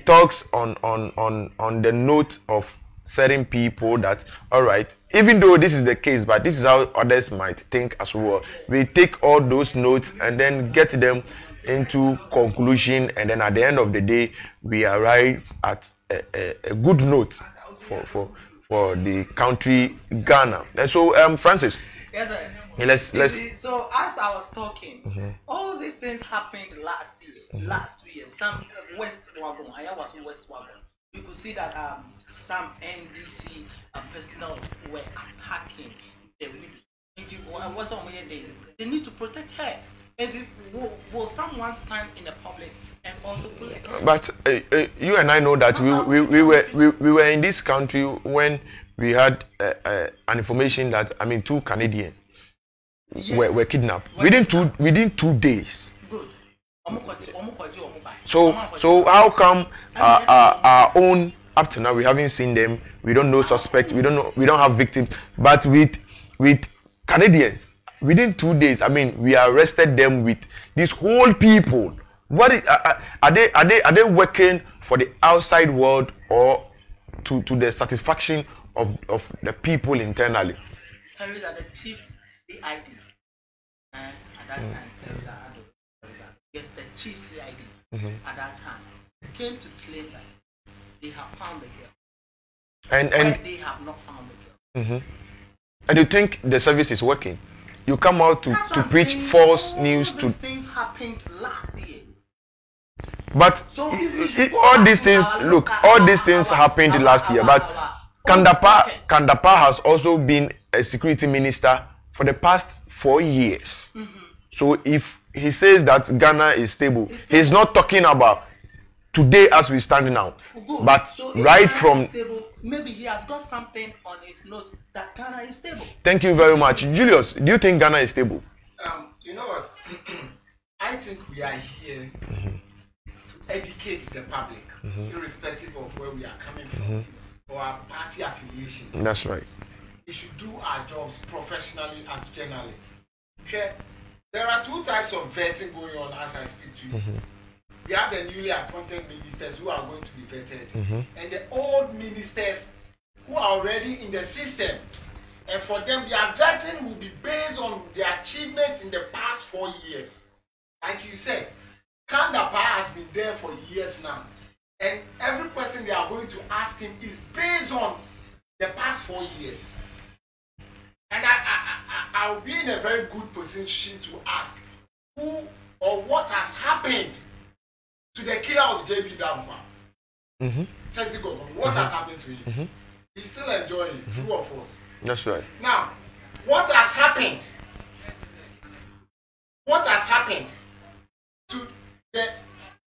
talks on the note of certain people that, all right, even though this is the case, but this is how others might think as well. We take all those notes and then get them into conclusion, and then at the end of the day, we arrive at a good note for the country Ghana. And so, Francis. Yes, sir. Let's. See, so as I was talking, all these things happened last year, last 2 years. Some West Wagon, Ayawaso West Wagon. You could see that some NDC personnel were attacking the widow. They need to protect her. And will someone stand in the public and also pull a gun? But you and I know that we were in this country when we had an information that 2 Canadians were kidnapped within 2 days. Good. So how come our own up to now we haven't seen them? We don't know suspects. We don't have victims. But with Canadians within 2 days, we arrested them with these whole people. What is, are they working for the outside world or to the satisfaction of the people internally? Terrorists are the chief CID. At that time, terrorists are yes, the chief CID at that time came to claim that they have found the girl. And they have not found the girl. And you think the service is working? You come out to preach false news. These things happened last year. But So if we should go all back these to things, our look, local- all these things happened last year. But own pockets. Kandapa has also been a security minister for the past 4 years. So if he says that Ghana is stable, he's not talking about today as we stand now, Good. but So if right Ghana from. is stable, maybe he has got something on his notes that Ghana is stable. Thank you very much, Julius. Do you think Ghana is stable? You know what? I think we are here to educate the public, irrespective of where we are coming from or our party affiliations. That's right. We should do our jobs professionally as journalists. Okay? There are two types of vetting going on as I speak to you. We have the newly appointed ministers who are going to be vetted, and the old ministers who are already in the system. And for them, their vetting will be based on their achievements in the past 4 years. Like you said, Kandapa has been there for years now. And every question they are going to ask him is based on the past 4 years. And I'll be in a very good position to ask who or what has happened to the killer of JB Damfa. Says what has happened to him? He's still enjoying, true or false? That's right. Now, what has happened? What has happened to the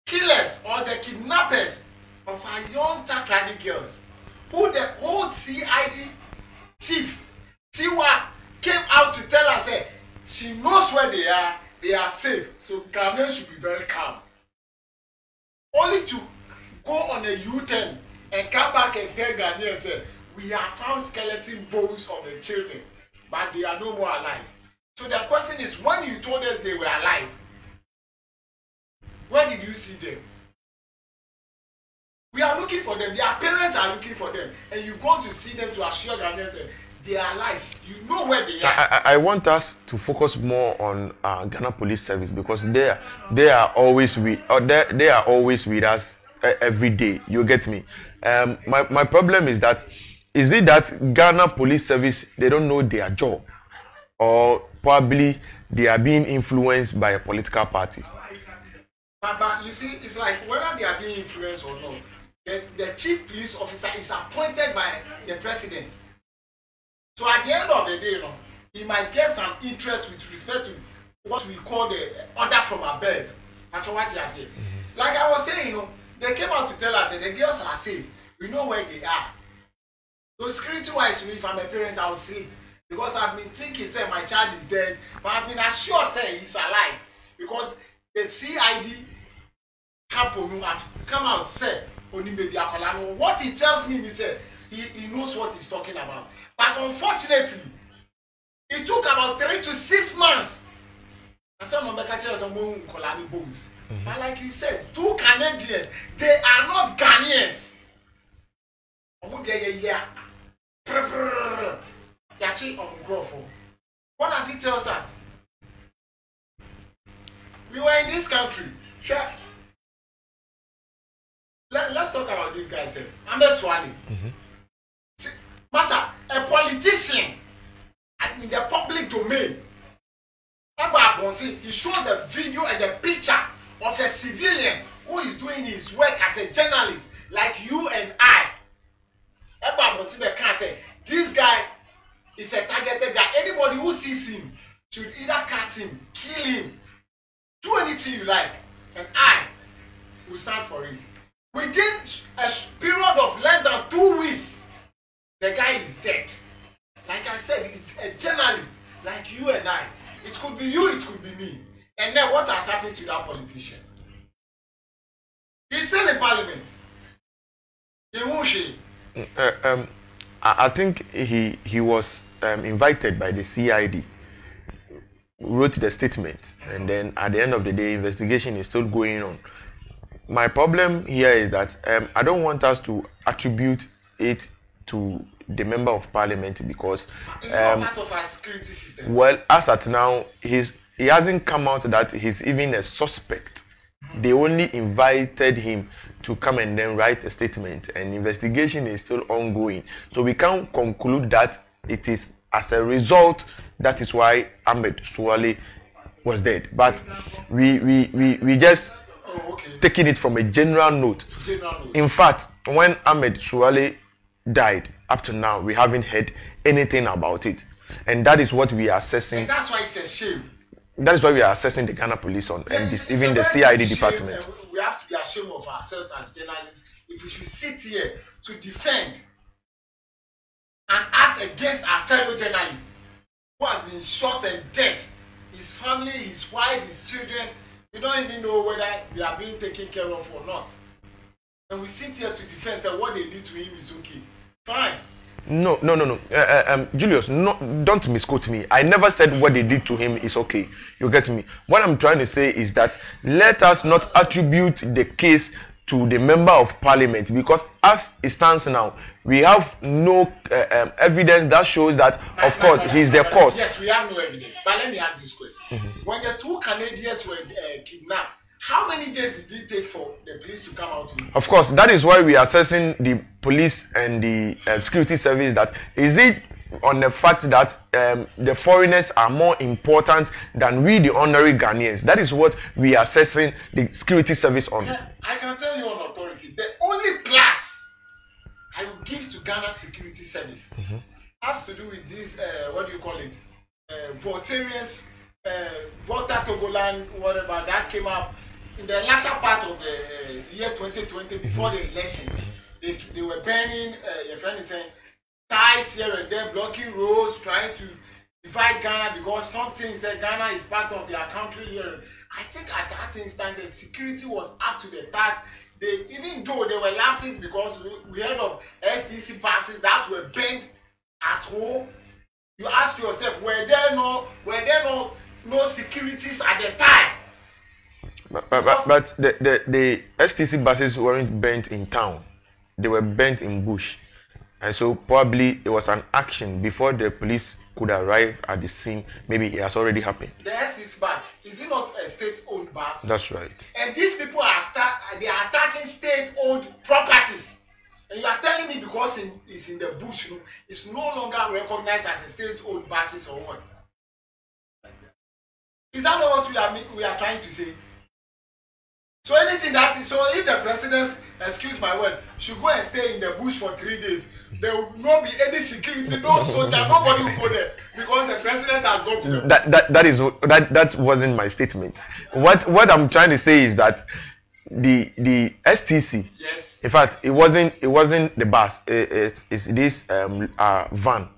killers or the kidnappers of our young Takrady girls, who the old CID chief Tiwa came out to tell us that she knows where they are safe, so Ghanaians should be very calm. Only to go on a U-turn and come back and tell Ghanaians say we have found skeleton bones of the children, but they are no more alive. So the question is, when you told us they were alive, where did you see them? We are looking for them. Their parents are looking for them, and you've gone to see them to assure Ghanaians that they are alive. You know where they are. I want us to focus more on Ghana Police Service, because they are always with us every day. You get me? My problem is that, is it that Ghana Police Service, they don't know their job, or probably they are being influenced by a political party? But you see, it's like whether they are being influenced or not, the chief police officer is appointed by the president. So at the end of the day, you know, he might get some interest with respect to what we call the order from above. That's what he has said. Like I was saying, you know, they came out to tell us that the girls are safe. We know where they are. So security-wise, if I'm a parent, I'll sleep. Because I've been thinking, say, my child is dead. But I've been assured, say, he's alive. Because the CID Kamponu have come out, say, what he tells me, he said, he knows what he's talking about. But unfortunately, it took about 3 to 6 months. And some of the catchers are more Kolani bones. But like you said, 2 Canadians, they are not Ghanaians. What does he tell us? We were in this country. Let's talk about this guy. I'm a Swali. Master, a politician in the public domain. He shows a video and a picture of a civilian who is doing his work as a journalist, like you and I. This guy is a targeted guy. Anybody who sees him should either cut him, kill him, do anything you like, and I will stand for it. Within a period of less than 2 weeks, the guy is dead. Like I said, he's a journalist like you and I. It could be you, it could be me. And then what has happened to that politician? He's still in parliament. I think he was invited by the CID, wrote the statement, and then at the end of the day, investigation is still going on. My problem here is that I don't want us to attribute it to the member of parliament, because it's not part of our security system. Well, as at now, he hasn't come out that he's even a suspect. They only invited him to come and then write a statement, and investigation is still ongoing. So we can't conclude that it is as a result that is why Ahmed Suale was dead. But we just Oh, okay. taking it from a general note. In fact, when Ahmed Suale died, up to now, we haven't heard anything about it. And that is what we are assessing. And that's why it's a shame. That is why we are assessing the Ghana police on, and Yes, even the it's a CID very department. shame, and we have to be ashamed of ourselves as journalists if we should sit here to defend and act against our fellow journalist who has been shot and dead. His family, his wife, his children, we don't even know whether they are being taken care of or not. And we sit here to defend that what they did to him is okay. Fine. No. Julius, no, don't misquote me. I never said what they did to him is okay. You get me? What I'm trying to say is that let us not attribute the case to the member of parliament, because as it stands now, we have no evidence that shows that, of course, he's the cause. Yes, we have no evidence. But let me ask this question. When the two Canadians were kidnapped, how many days did it take for the police to come out with? Of course, that is why we are assessing the police and the security service. That is it on the fact that the foreigners are more important than we, the ordinary Ghanaians. That is what we are assessing the security service on. Yeah, I can tell you on authority, the only plus I will give to Ghana security service has to do with this, what do you call it, Voltarians, Volta Togoland, whatever, that came up in the latter part of the year 2020, before the election. They were burning, your friend is saying, ties here and there, blocking roads, trying to divide Ghana because something said Ghana is part of their country here. I think at that instant the security was up to the task. They, even though there were lapses because we heard of STC passes that were banned at home, you ask yourself, were there no securities at the time? But the STC buses weren't burnt in town. They were burnt in bush. And so probably it was an action before the police could arrive at the scene. Maybe it has already happened. The STC bus, is it not a state-owned bus? That's right. And these people are attacking state-owned properties. And you are telling me because it's in the bush, it's no longer recognized as a state-owned buses or what? Is that not what we are trying to say? So anything that is, so if the president, excuse my word, should go and stay in the bush for 3 days, there will not be any security, no soldier, nobody will go there because the president has gone to them. That wasn't my statement. What I'm trying to say is that the STC, yes, in fact, it wasn't the bus. It's this van.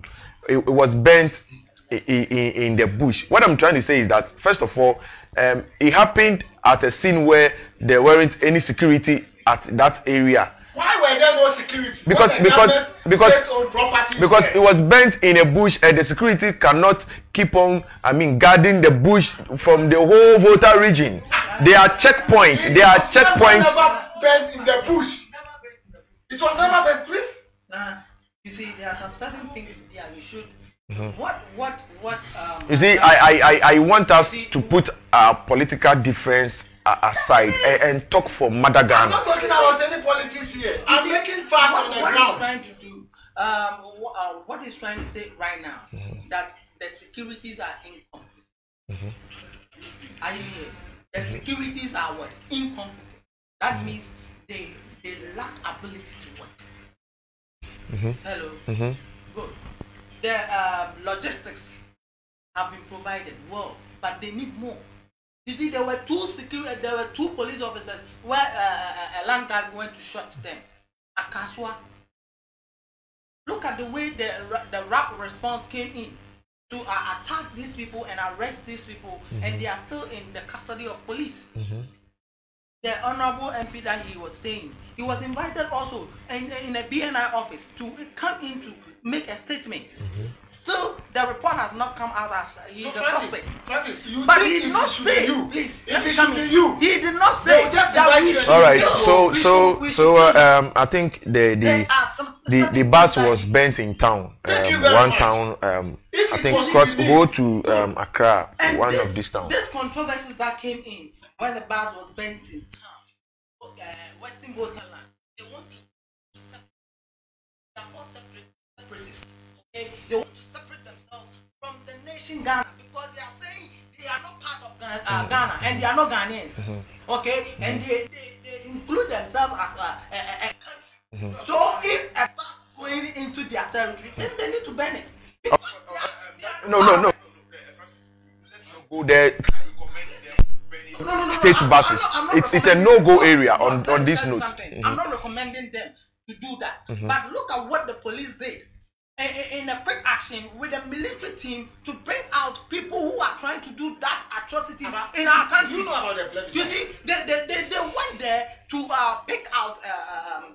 It was burnt in the bush. What I'm trying to say is that first of all, it happened at a scene where there weren't any security at that area. Why were there no security? Because it was burnt in a bush, and the security cannot keep on guarding the bush from the whole Volta region. There are checkpoints. It was never burnt in the bush. It was never burnt, please. You see, there are some certain things. Yeah, you should. You see, I want us to put our political difference aside and talk for Mother Ghana. I'm not talking about any politics here. I'm making facts on the ground. What he's trying to do, what he's trying to say right now, that the securities are incompetent. Are you here? The securities are what? Incompetent. That means they lack ability to work. Hello. Good. The logistics have been provided well, but they need more. You see, there were two police officers where a land guard went to shoot them at Kaswa. Look at the way the rapid response came in to attack these people and arrest these people, and they are still in the custody of police. The honorable MP that he was saying, he was invited also in a BNI office to come in to make a statement. Still, the report has not come out as he is a suspect. Francis, but he did not say. Please, if it should be you, he did not say that we should. All right. So I think the bus was burnt in town. One town. I think cross go to Accra, and one of these towns. This controversies that came in when the bus was burnt in town, Western Botaland, they want to separate. They are all separatists. Okay? They want to separate themselves from the nation Ghana because they are saying they are not part of Ghana and they are not Ghanaians. okay, and they include themselves as a country. So if a bus is going into their territory, then they need to ban it. Because No. Let's not go there. State buses. It's a no-go area on this note. I'm not recommending them to do that. But look at what the police did in a quick action with a military team to bring out people who are trying to do that atrocities in our country. You know about the plebiscite. You see, they went there to pick out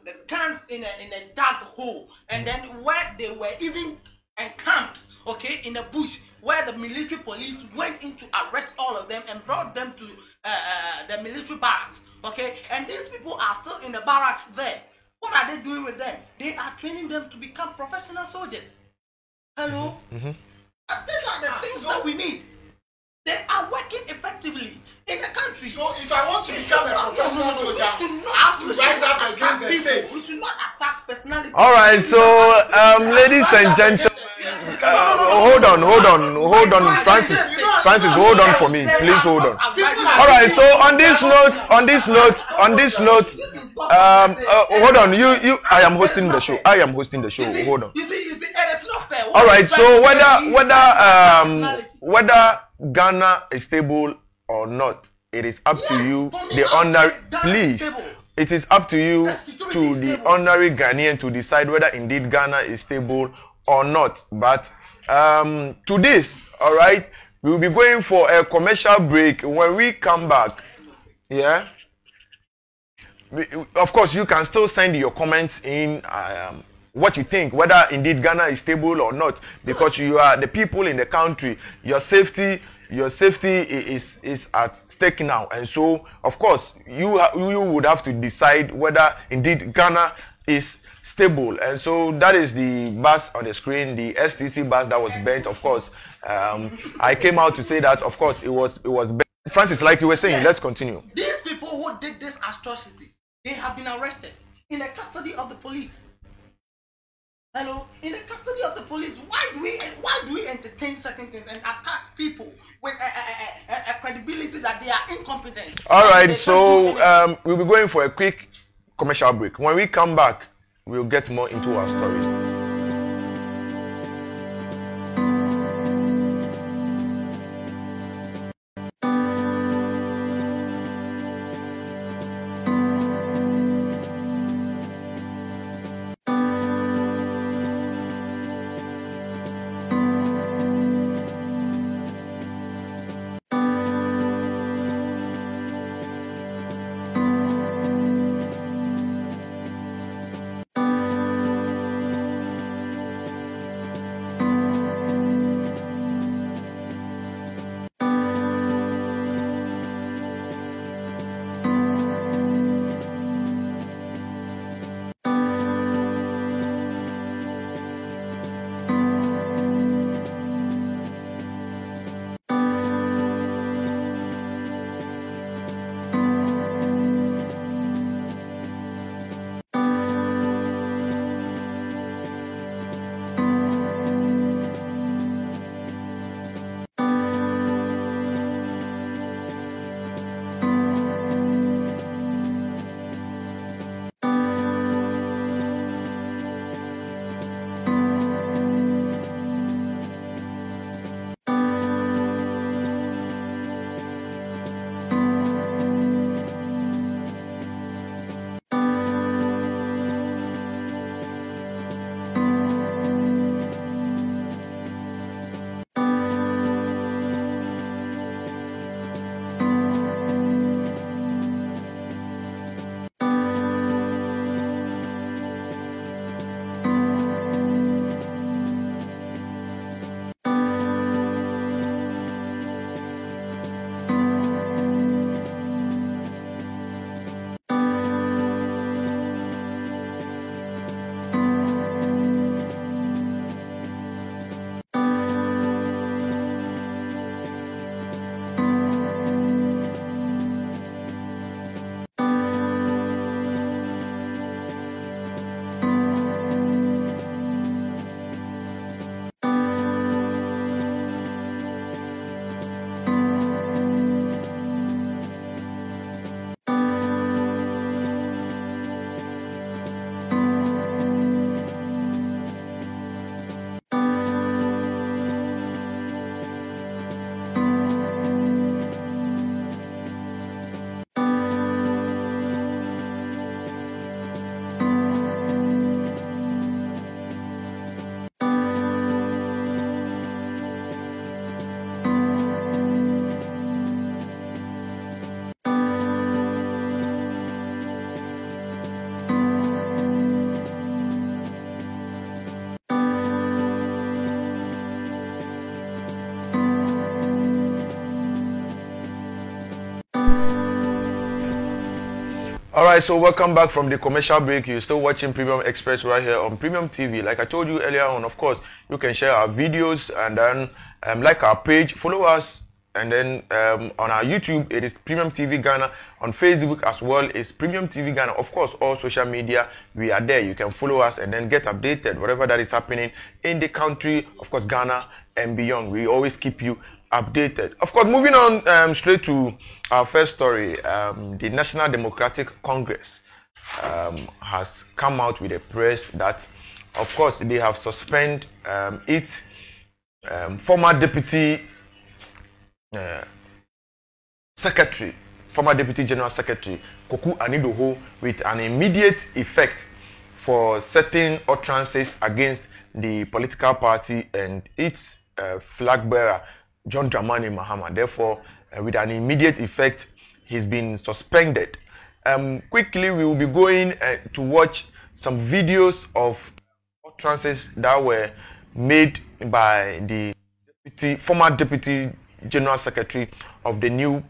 the guns in a dark hole, and then where they were even encamped, okay, in a bush, where the military police went in to arrest all of them and brought them to the military barracks, okay, and these people are still in the barracks there. What are they doing with them? They are training them to become professional soldiers. Hello? These are the things that we need. They are working effectively in the country. So if I want to become a professional soldier, I have to rise up against the state. We should not attack personality. All right, so ladies and gentlemen, hold on, Francis, hold on for me, please hold on. All right, so on this note, hold on, I am hosting the show. Hold on. You see, and it's not fair. All right, so whether Ghana is stable or not, it is up to you, the honorary. Please, it is up to you, to the honorary Ghanaian, to decide whether indeed Ghana is stable or not. But to this, all right, we will be going for a commercial break. When we come back, yeah, of course you can still send your comments in. What you think, whether indeed Ghana is stable or not, because you are the people in the country. Your safety is at stake now, and so of course you would have to decide whether indeed Ghana is stable. And so that is the bus on the screen, the STC bus that was burnt. Of course, I came out to say that of course it was burnt. Francis, like you were saying, yes. Let's continue. These people who did these atrocities, they have been arrested in the custody of the police. Hello, in the custody of the police. Why do we entertain certain things and attack people with a credibility that they are incompetent? All right, so we'll be going for a quick commercial break. When we come back, we'll get more into our stories. All right, so welcome back from the commercial break. You're still watching Premium Express right here on Premium TV. Like I told you earlier on, of course, you can share our videos and then like our page, follow us, and then on our YouTube, it is Premium TV Ghana. On Facebook as well, it's Premium TV Ghana. Of course, all social media, we are there. You can follow us and then get updated, whatever that is happening in the country, of course, Ghana and beyond. We always keep you updated. Of course, moving on straight to our first story, the National Democratic Congress has come out with a press that, of course, they have suspended its former deputy secretary, former deputy general secretary, Koku Anidoho, with an immediate effect for certain utterances against the political party and its flag bearer, John Dramani Mahama. Therefore, with an immediate effect, he's been suspended. Quickly, we will be going to watch some videos of utterances that were made by the former deputy general secretary of the new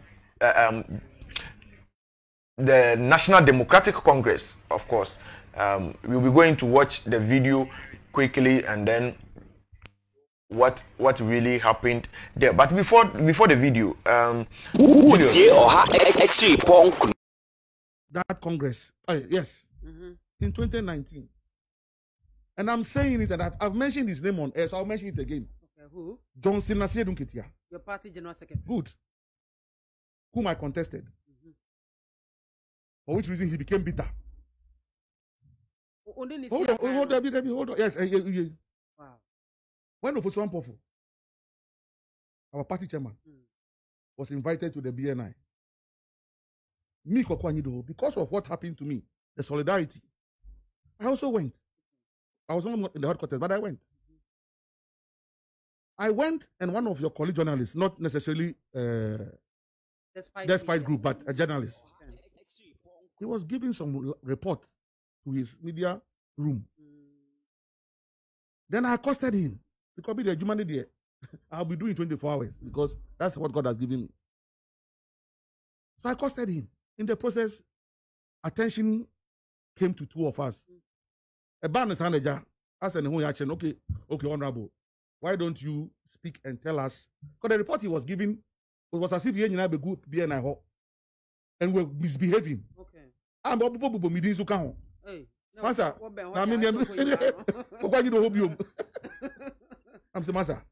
the National Democratic Congress. Of course, we'll be going to watch the video quickly and then what really happened there. But before the video, that Congress, yes, in 2019, and I'm saying it, and I've mentioned his name on air, so I'll mention it again. Okay, who? Johnson Nasir Dunketia. Your party general secretary. Good. Whom I contested. For which reason he became bitter. Hold on. Yes. Wow. When Ofosu Ampofo, our party chairman, was invited to the BNI, me, Koku Anidoho, because of what happened to me, the solidarity, I also went. I was not in the headquarters, but I went. I went, and one of your colleague journalists, not necessarily despite group, but a journalist, he was giving some report to his media room. Then I accosted him. Because the humanity there, I'll be doing 24 hours because that's what God has given me. So I accosted him. In the process, attention came to two of us. A ban manager asked an okay, honorable, why don't you speak and tell us? Because the report he was giving, it was as if he had a good BNI and we're misbehaving. Okay. I'm Hey. Master, I'm saying, Master,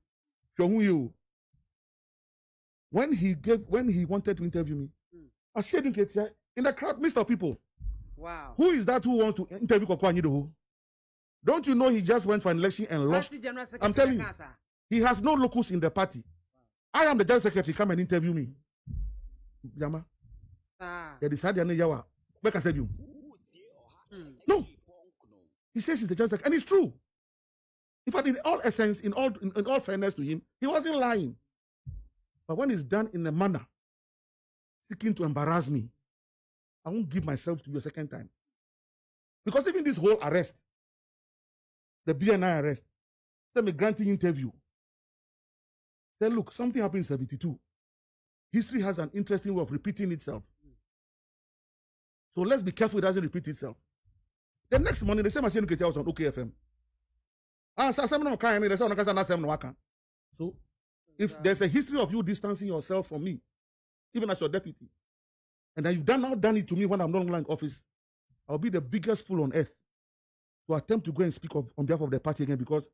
you. When he wanted to interview me, I said in the crowd, Mr. People. Wow. Who is that who wants to interview Koku Anidoho? Don't you know he just went for an election and lost? I'm telling you, he has no locus in the party. I am the general secretary. Come and interview me. Yama. They decided Yawa. Like I said, you. No. He says he's the general secretary, and it's true. In fact, in all essence, in all fairness to him, he wasn't lying. But when it's done in a manner seeking to embarrass me, I won't give myself to you a second time. Because even this whole arrest, the BNI arrest, say me granting interview. Say, look, something happened in 72. History has an interesting way of repeating itself. So let's be careful it doesn't repeat itself. The next morning, the same as Ketia was on OKFM. So, if there's a history of you distancing yourself from me, even as your deputy, and then you've done it to me when I'm no longer in office, I'll be the biggest fool on earth to attempt to go and speak on behalf of the party again, because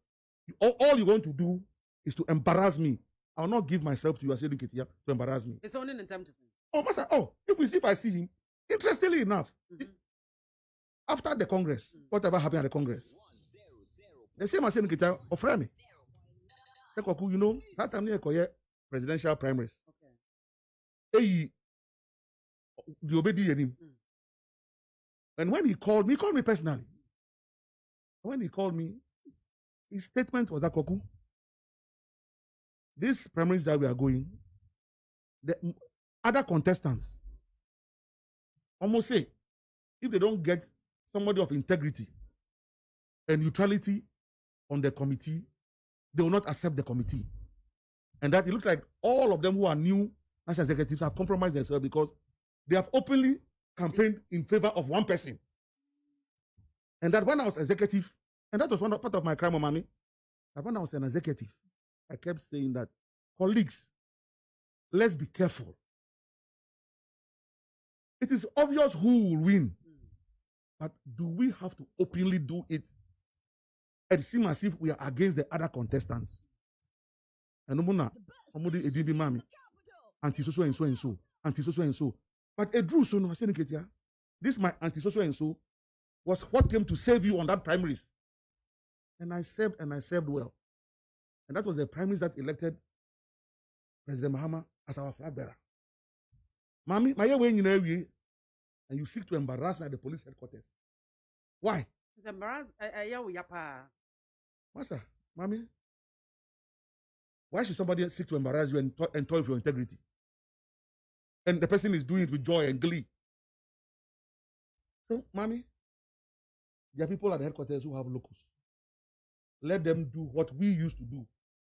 all you want to do is to embarrass me. I'll not give myself to you as Ketia to embarrass me. It's only an attempt. Oh, Master, if I see him, interestingly enough, after the Congress, whatever happened at the Congress, the same as Ketia offer me. You know, that time near presidential primaries. Okay. The obedi him. And when he called me personally. When he called me, his statement was that Koku, these primaries that we are going, the other contestants almost say, if they don't get somebody of integrity and neutrality on the committee, they will not accept the committee. And that it looks like all of them who are new national executives have compromised themselves because they have openly campaigned in favor of one person. And that when I was executive, and that was part of my crime, mommy, that when I was an executive, I kept saying that, colleagues, let's be careful. It is obvious who will win, but do we have to openly do it and seem as if we are against the other contestants? And somebody a DB mommy, anti-social and so and so, anti-social and so. But a Drew so no, this my anti-social and so was what came to save you on that primaries. And I served well. And that was the primaries that elected President Mahama as our flag bearer. Mommy, my way in and you seek to embarrass me at the police headquarters. Why? Embarrass Master, mommy, why should somebody seek to embarrass you and toy for your integrity? And the person is doing it with joy and glee. So, mommy, there are people at the headquarters who have locus. Let them do what we used to do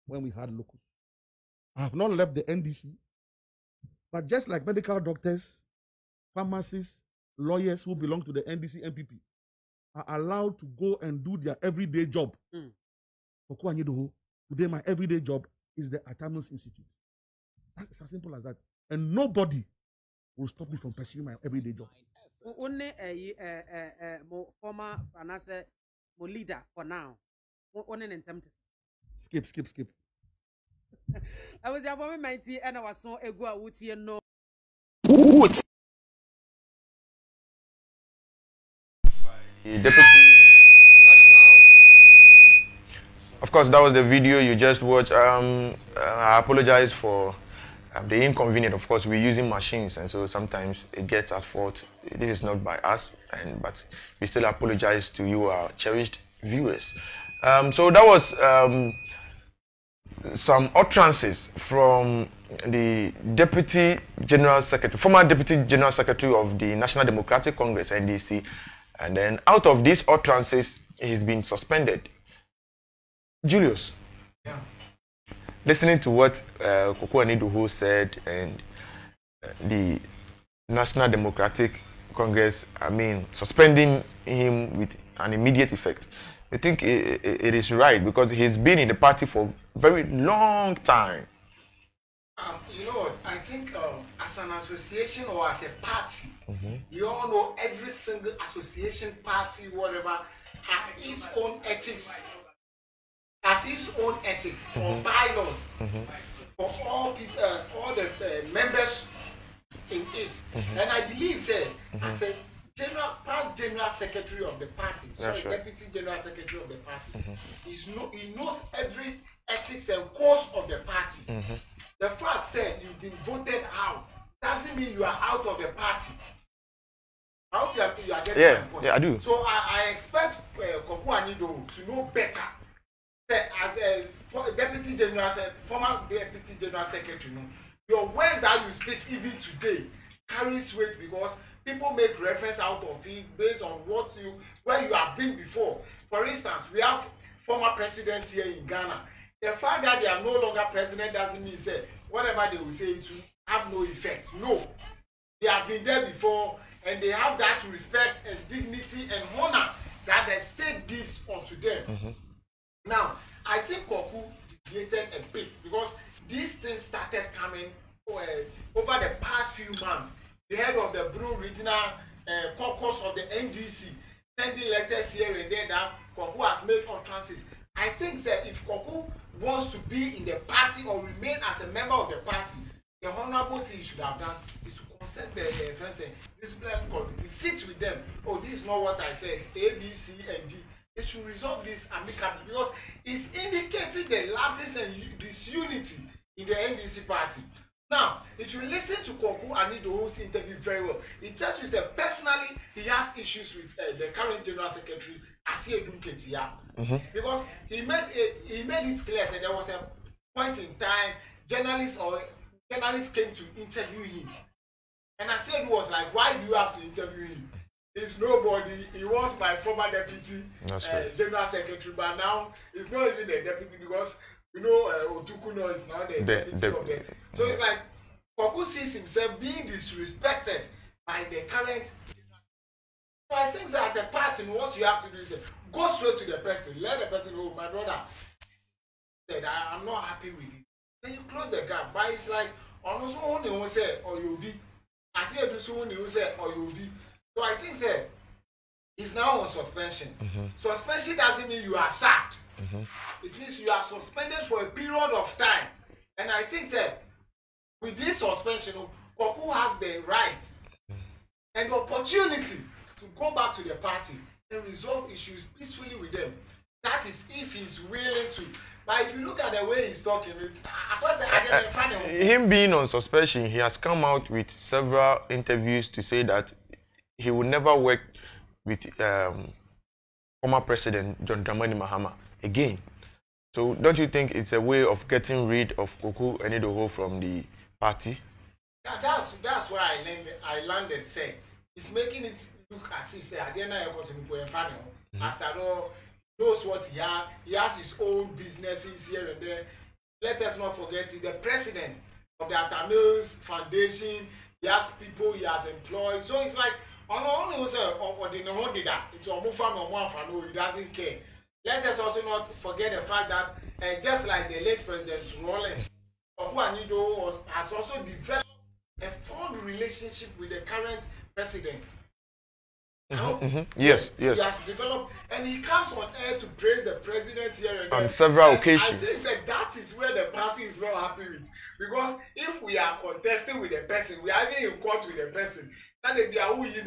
when we had locus. I have not left the NDC, but just like medical doctors, pharmacists, lawyers who belong to the NDC MPP are allowed to go and do their everyday job. Today, my everyday job is the Atamils Institute. That's as simple as that. And nobody will stop me from pursuing my everyday job. Only former Anase leader for now. Only in attempt. Skip. I was a woman mighty and I was so a go out here no. The Deputy National. Of course, that was the video you just watched. I apologize for the inconvenience. Of course, we're using machines, and so sometimes it gets at fault. This is not by us, but we still apologize to you, our cherished viewers. So that was some utterances from the Deputy General Secretary, former Deputy General Secretary of the National Democratic Congress, NDC. And then out of these utterances, he's been suspended. Julius, yeah. Listening to what Koko Anidoho said and the National Democratic Congress, suspending him with an immediate effect, I think it is right because he's been in the party for a very long time. You know what? I think as an association or as a party, we all know every single association, party, whatever, has its own ethics. Or bylaws for all people, all the members in it. And I believe that as a past general secretary of the party, deputy general secretary of the party, he knows every ethics and course of the party. The fact that you've been voted out doesn't mean you are out of the party. I hope you are getting my point. Yeah, I do. So I expect Koko Anidoho to know better. As a former deputy general secretary, your words that you speak even today carries weight because people make reference out of it based on where you have been before. For instance, we have former presidents here in Ghana. The fact that they are no longer president doesn't mean that whatever they will say it will have no effect. No, they have been there before, and they have that respect and dignity and honor that the state gives unto them. Now, I think Koko deviated a bit because these things started coming over the past few months. The head of the Blue Regional Caucus of the NDC sending letters here and there that Koko has made utterances. I think that if Koko wants to be in the party or remain as a member of the party, the honorable thing he should have done is to consent the disciplinary committee, sit with them. Oh, this is not what I said. A, B, C, and D. They should resolve this amicably because it's indicating the lapses and disunity in the NDC party. Now, if you listen to Koko Anidoho's interview very well, it tells you that personally he has issues with the current General Secretary, Asiedun Ketia, because he made it clear that there was a point in time journalists came to interview him, and Asiedun was like, "Why do you have to interview him? He's nobody. He was my former deputy general secretary, but now he's not even the deputy because Otukuno is now the deputy of the." So it's like Koko sees himself being disrespected by the current. So I think that as a party, what you have to do is go straight to the person, let the person know, my brother said I'm not happy with it. Then you close the gap. But it's like almost only one say or you'll be. I see you do someone who say or you'll be. So I think say he's now on suspension. Suspension doesn't mean you are sacked. It means you are suspended for a period of time. And I think that with this suspension, Kwaku has the right and the opportunity to go back to the party and resolve issues peacefully with them. That is if he's willing to. But if you look at the way he's talking, him being on suspension, he has come out with several interviews to say that he will never work with former President John Dramani Mahama again. So don't you think it's a way of getting rid of Kwaku Enidoho from the party? Yeah, that's why I landed saying it's making it look as if say Adena was in after all knows what he has his own businesses here and there. Let us not forget he's the president of the Atamils Foundation. He has people he has employed. So it's like he doesn't care. Let us also not forget the fact that just like the late President Rawlings, Kwaku has also developed a fond relationship with the current president. Yes. He has developed, and he comes on air to praise the president here and there. On several occasions. I think that is where the party is not happy with. Because if we are contesting with the person, we are even in court with the person. Then they are who you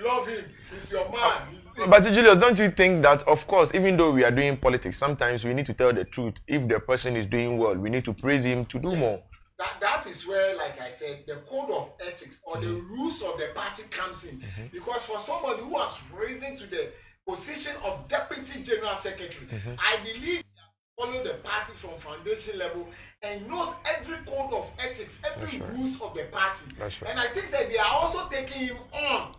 love him, he's your man. But Julius, don't you think that, of course, even though we are doing politics, sometimes we need to tell the truth. If the person is doing well, we need to praise him to do more. That is where, like I said, the code of ethics or the rules of the party comes in. Because for somebody who has risen to the position of Deputy General Secretary, I believe he has followed the party from foundation level and knows every code of ethics, every rules of the party. And I think that they are also taking him on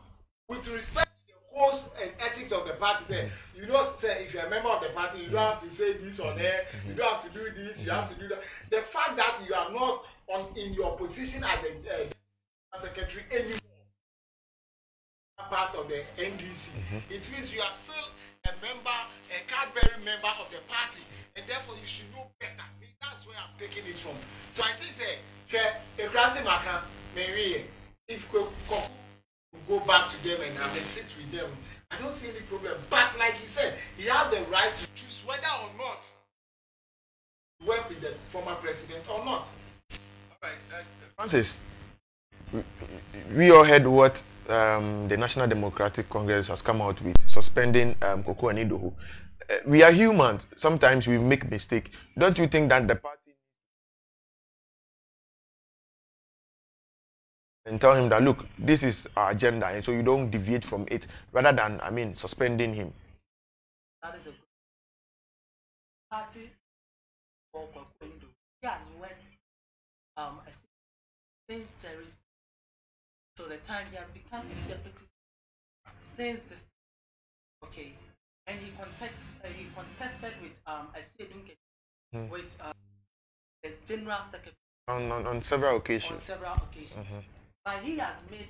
with respect to the codes and ethics of the party. Say, you know, say, if you're a member of the party, you don't have to say this on air, you don't have to do this, you have to do that. The fact that you are not in your position as the secretary anymore, part of the NDC, it means you are still a member, a card-bearing member of the party, and therefore you should know better. That's where I'm taking this from. So I think if Kwaku go back to them and have a sit with them, I don't see any problem. But like he said, he has the right to choose whether or not to work with the former president or not. All right, Francis, we all heard what the National Democratic Congress has come out with, suspending Kwaku Enidoho. We are humans. Sometimes we make mistakes. Don't you think that the party and tell him that, look, this is our agenda, and so you don't deviate from it, rather than, suspending him? That is a good party for Kwaku Enidoho. He has worked, since Jerry's, so the time he has become a deputy since this. Okay, and he contested with with the general secretary on several occasions. But he has made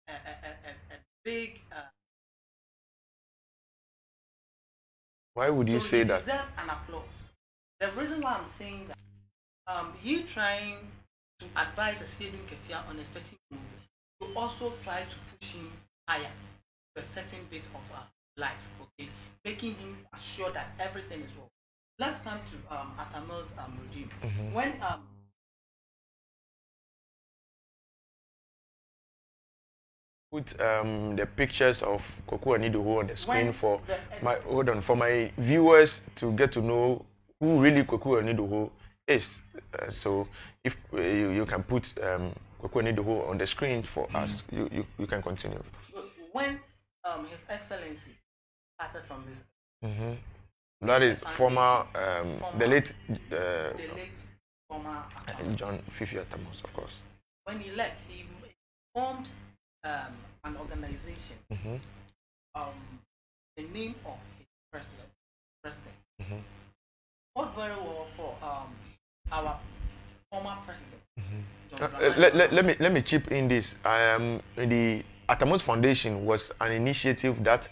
a big. Why would you say that? Deserve an applause. The reason why I'm saying that, he trying to advise a Stephen Ketia on a certain move to also try to push him higher to a certain bit of life, okay, making him assure that everything is well. Let's come to Atamil's regime. When put the pictures of Kwaku Enidoho on the screen for my viewers to get to know who really Kwaku Enidoho is. So if you can put Kwaku Enidoho on the screen for us, you can continue. When His Excellency started from this, that is the late former John Fifi Atamos, of course. When he left, he formed an organization. The name of his president. Worked very well for our former president. Let me chip in this. The Atamos Foundation was an initiative that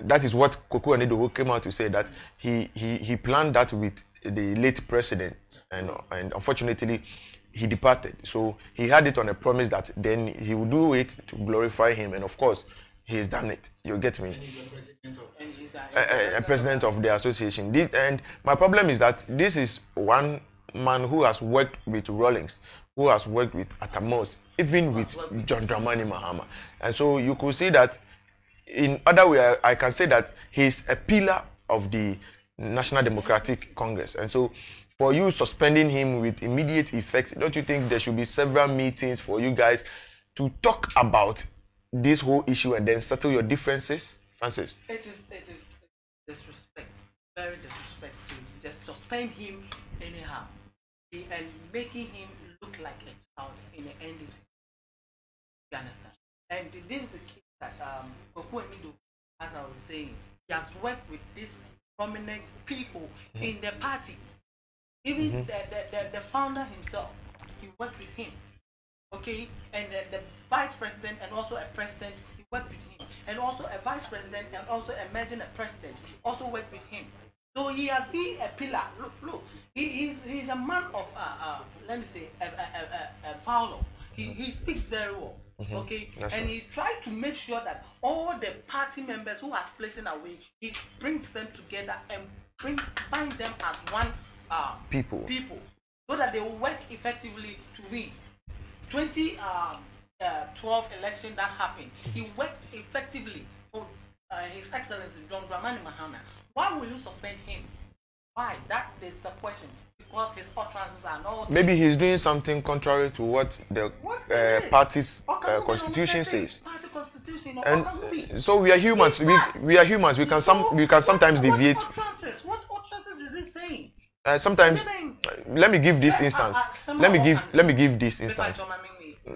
that is what Koko Anidoho came out to say, that he planned that with the late president, and unfortunately he departed. So he had it on a promise that then he would do it to glorify him, and of course he's done it. You get me? And he's the president of A president of the association. And my problem is that this is one man who has worked with Rawlings, who has worked with Atamos, even with John Dramani Mahama. And so you could see that in other way, I can say that he's a pillar of the National Democratic Congress. And so for you suspending him with immediate effect, don't you think there should be several meetings for you guys to talk about this whole issue and then settle your differences? Francis? It is disrespect, very disrespect to just suspend him anyhow and making him look like a child in the NDC. You understand? And this is the case that Koko Anido, as I was saying, he has worked with these prominent people in the party. Even the founder himself, he worked with him. Okay, and the vice president and also a president, he worked with him, and also a vice president and also emerging a president also worked with him. So he has been a pillar. Look, he's a man of let me say a fowler. He speaks very well. Okay, that's and right. He tried to make sure that all the party members who are splitting away, he brings them together and bind them as one people, so that they will work effectively to win. 2012 election that happened, he worked effectively for His Excellency John Dramani Mahama. Why will you suspend him? Why? That is the question. Because his utterances are not. Maybe he's doing something contrary to what the party's constitution says. Party constitution, and so we are humans. We are humans. We can sometimes deviate. What utterances is he saying? Sometimes, let me give this instance. Let me give this instance.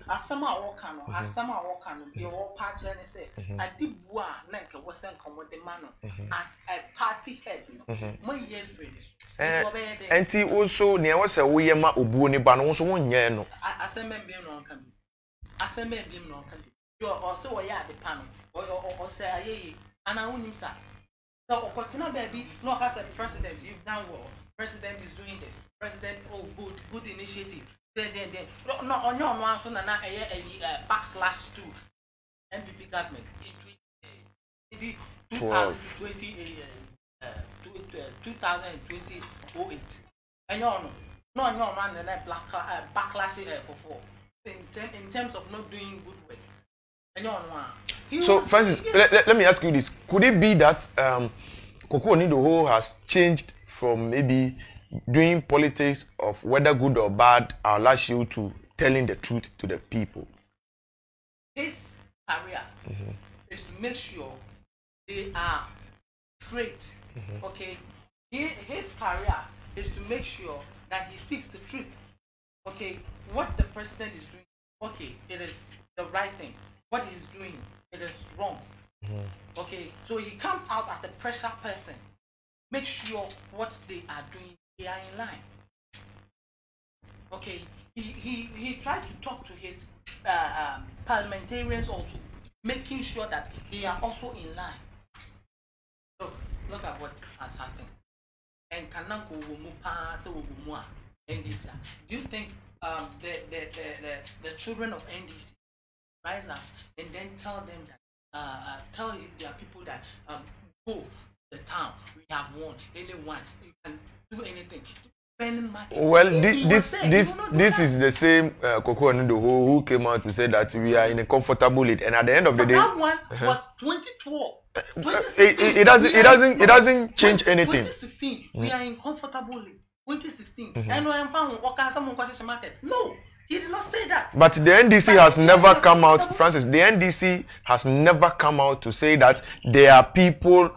Asama awokano, the whole party and say, I did one like a Western commodity man as a party head, my year friend. And he also near was a way ma ubuni ban also 1 year no. I send them no can be. I send them no can be. You are also a yard the panel or say aye, and I won't say. So, Kotina baby, no, as a president, you've done well. President is doing this. President, oh, good initiative. Then. No, on your one, so now a backslash to MPP government in 2020, 2008. And no, man, and backlash before in terms of not doing good work. So, Francis, let me ask you this: could it be that Koko Anidoho has changed from maybe doing politics of whether good or bad allows you to telling the truth to the people? His career is to make sure they are straight. Okay, his career is to make sure that he speaks the truth. Okay, what the president is doing, okay, it is the right thing. What he's doing, it is wrong. Okay, so he comes out as a pressure person. Make sure what they are doing, they are in line. Okay, he tried to talk to his parliamentarians also, making sure that they are also in line. Look at what has happened. And Kananko Wumupa so Wumua NDC. Do you think the children of NDC rise up and then tell them that tell their people that go the town, we have won, anyone, you can do anything. Well, this is the same Koko Anidoho who came out to say that we are in a comfortable lead, and at the end of the day, that one was 2012. It doesn't change anything. 2016, we are in comfortable lead. 2016, and when found someone question markets. No, he did not say that. But the NDC has never come out, Francis. The NDC has never come out to say that there are people.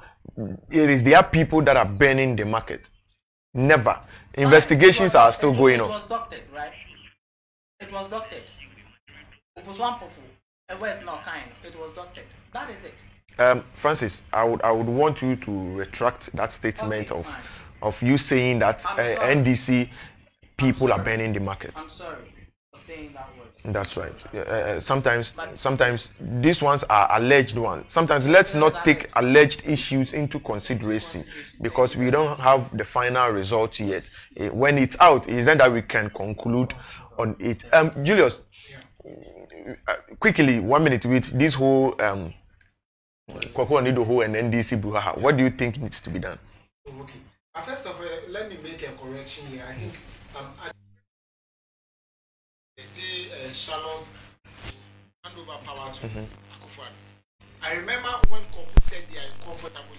It is their people that are burning the market. Never. Investigations are still going on. It was doctored, right? It was doctored. It was one person. It was not kind. It was doctored. That is it. Francis, I would want you to retract that statement of you saying that NDC people are burning the market. I'm sorry for saying that word. That's right. Sometimes these ones are alleged ones. Sometimes let's not take alleged issues into consideration because we don't have the final result yet. When it's out, it's then that we can conclude on it. Julius, quickly, 1 minute with this whole Kwaku Onidoho and NDC Buhaha. What do you think needs to be done? Okay. First of all, let me make a correction here. I think Charlotte hand over power to Akufo-Addo. I remember when Kwaku said they are comfortably.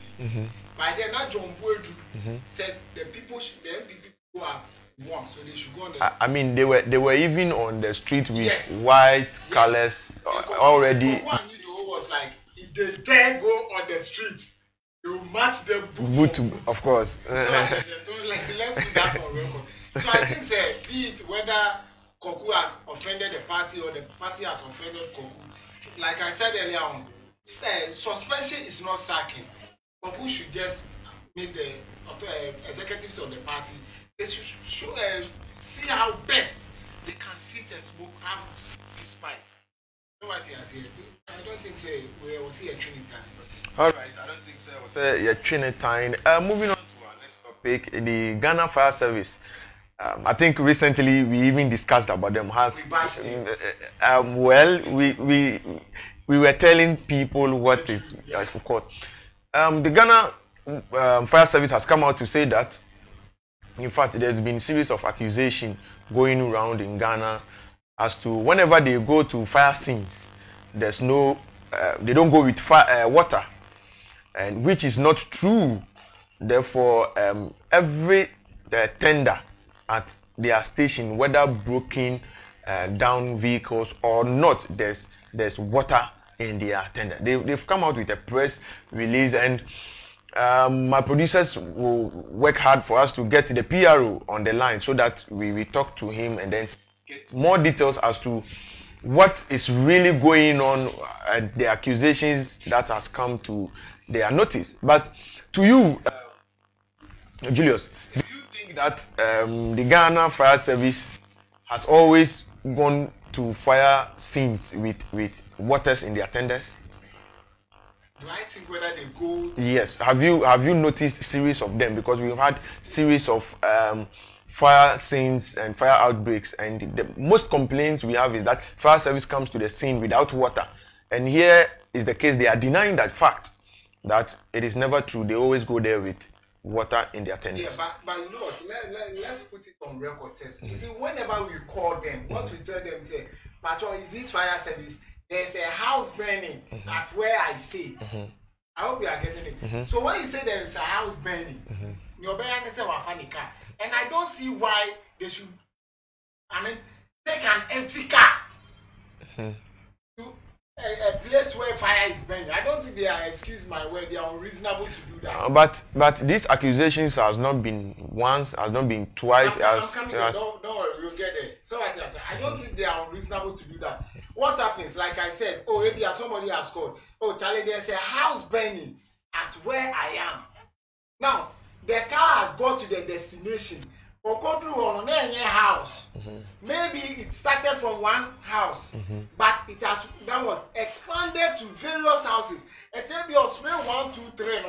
By then, not John Boedu said the MPP people have won, so they should go on the. I mean, they were even on the street with white colors already. Kwaku was like, if they dare go on the street, they will match them boot, of course. So let's put that on record. So I think, be it whether Kwaku has offended the party or the party has offended Kwaku, like I said earlier on, suspension is not sacking. Kwaku should just meet the executives of the party. They should see how best they can sit and smoke, have this pipe. What he has here. I don't think we will see a training time. All right, I don't think so. We'll say a training time. Moving on to our next topic, the Ghana Fire Service. I think recently we even discussed about them. We were telling people what is for court. The Ghana Fire Service has come out to say that, in fact, there's been a series of accusations going around in Ghana as to whenever they go to fire scenes, there's no, they don't go with water, and which is not true. Therefore, every tender at their station, whether broken down vehicles or not, there's water in their tender. They've come out with a press release, and my producers will work hard for us to get the PRO on the line so that we talk to him and then get more details as to what is really going on and the accusations that has come to their notice. But to you, Julius, do you think that the Ghana Fire Service has always gone to fire scenes with waters in their tenders? Do I think whether they go? Yes. Have you noticed a series of them? Because we've had series of fire scenes and fire outbreaks, and the most complaints we have is that fire service comes to the scene without water. And here is the case. They are denying that fact, that it is never true. They always go there with water in their tenders. Yeah, but you know what? Let's put it on record. You see, whenever we call them, what we tell them, say, Patrol, is this fire service? There's a house burning at where I stay. I hope you are getting it. So when you say there is a house burning, your parents say car, and I don't see why they should, take an empty car to a place where fire is burning. I don't think they are, excuse my word, they are unreasonable to do that. But these accusations has not been once, has not been twice. I'm coming there. Don't worry, we'll get there. So I don't think they are unreasonable to do that. What happens, like I said, maybe somebody has called, Charlie, there's a house burning at where I am. Now, the car has got to the destination. Okodru on a house. Maybe it started from one house, but it has expanded to various houses. And maybe you spray 1, 2, 3.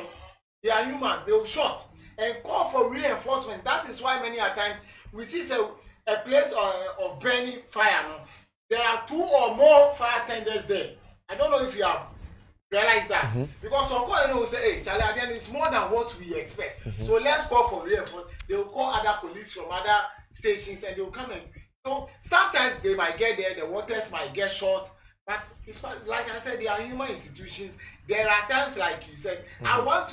They are humans. They will shot and call for reinforcement. That is why many a times we see a place of burning fire. There are 2 or more fire tenders there. I don't know if you have realized that. Because some people will say, hey, Charlie, again, it's more than what we expect. So let's call for reinforcement. They will call other police from other stations and they will come in. So sometimes they might get there, the waters might get short. But it's like I said, they are human institutions. There are times, like you said, I want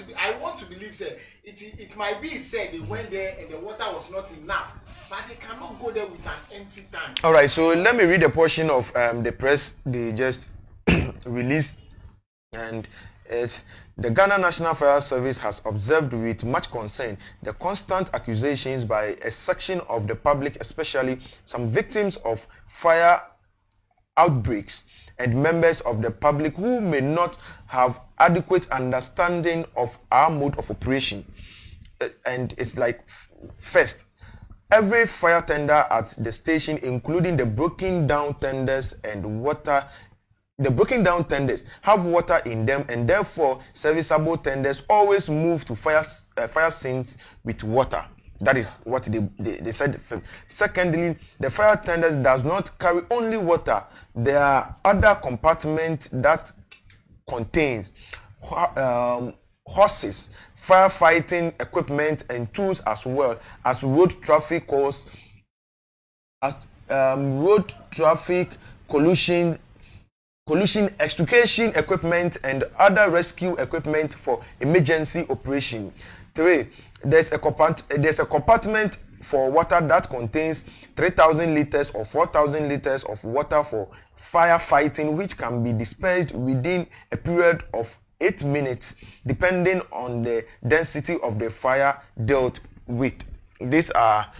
to believe, say, it might be said they went there and the water was not enough. But they cannot go there with an empty tank. All right, so let me read a portion of the press they just released. And it's the Ghana National Fire Service has observed with much concern the constant accusations by a section of the public, especially some victims of fire outbreaks and members of the public who may not have adequate understanding of our mode of operation. And it's like, first, Every fire tender at the station, including the broken down tenders and water, the broken down tenders have water in them, and therefore serviceable tenders always move to fire scenes with water. That is what they said first. Secondly, the fire tenders does not carry only water. There are other compartments that contains horses, firefighting equipment, and tools, as well as road traffic collision extrication equipment, and other rescue equipment for emergency operation. 3. There's a compartment for water that contains 3,000 liters or 4,000 liters of water for firefighting, which can be dispensed within a period of 8 minutes, depending on the density of the fire dealt with. These are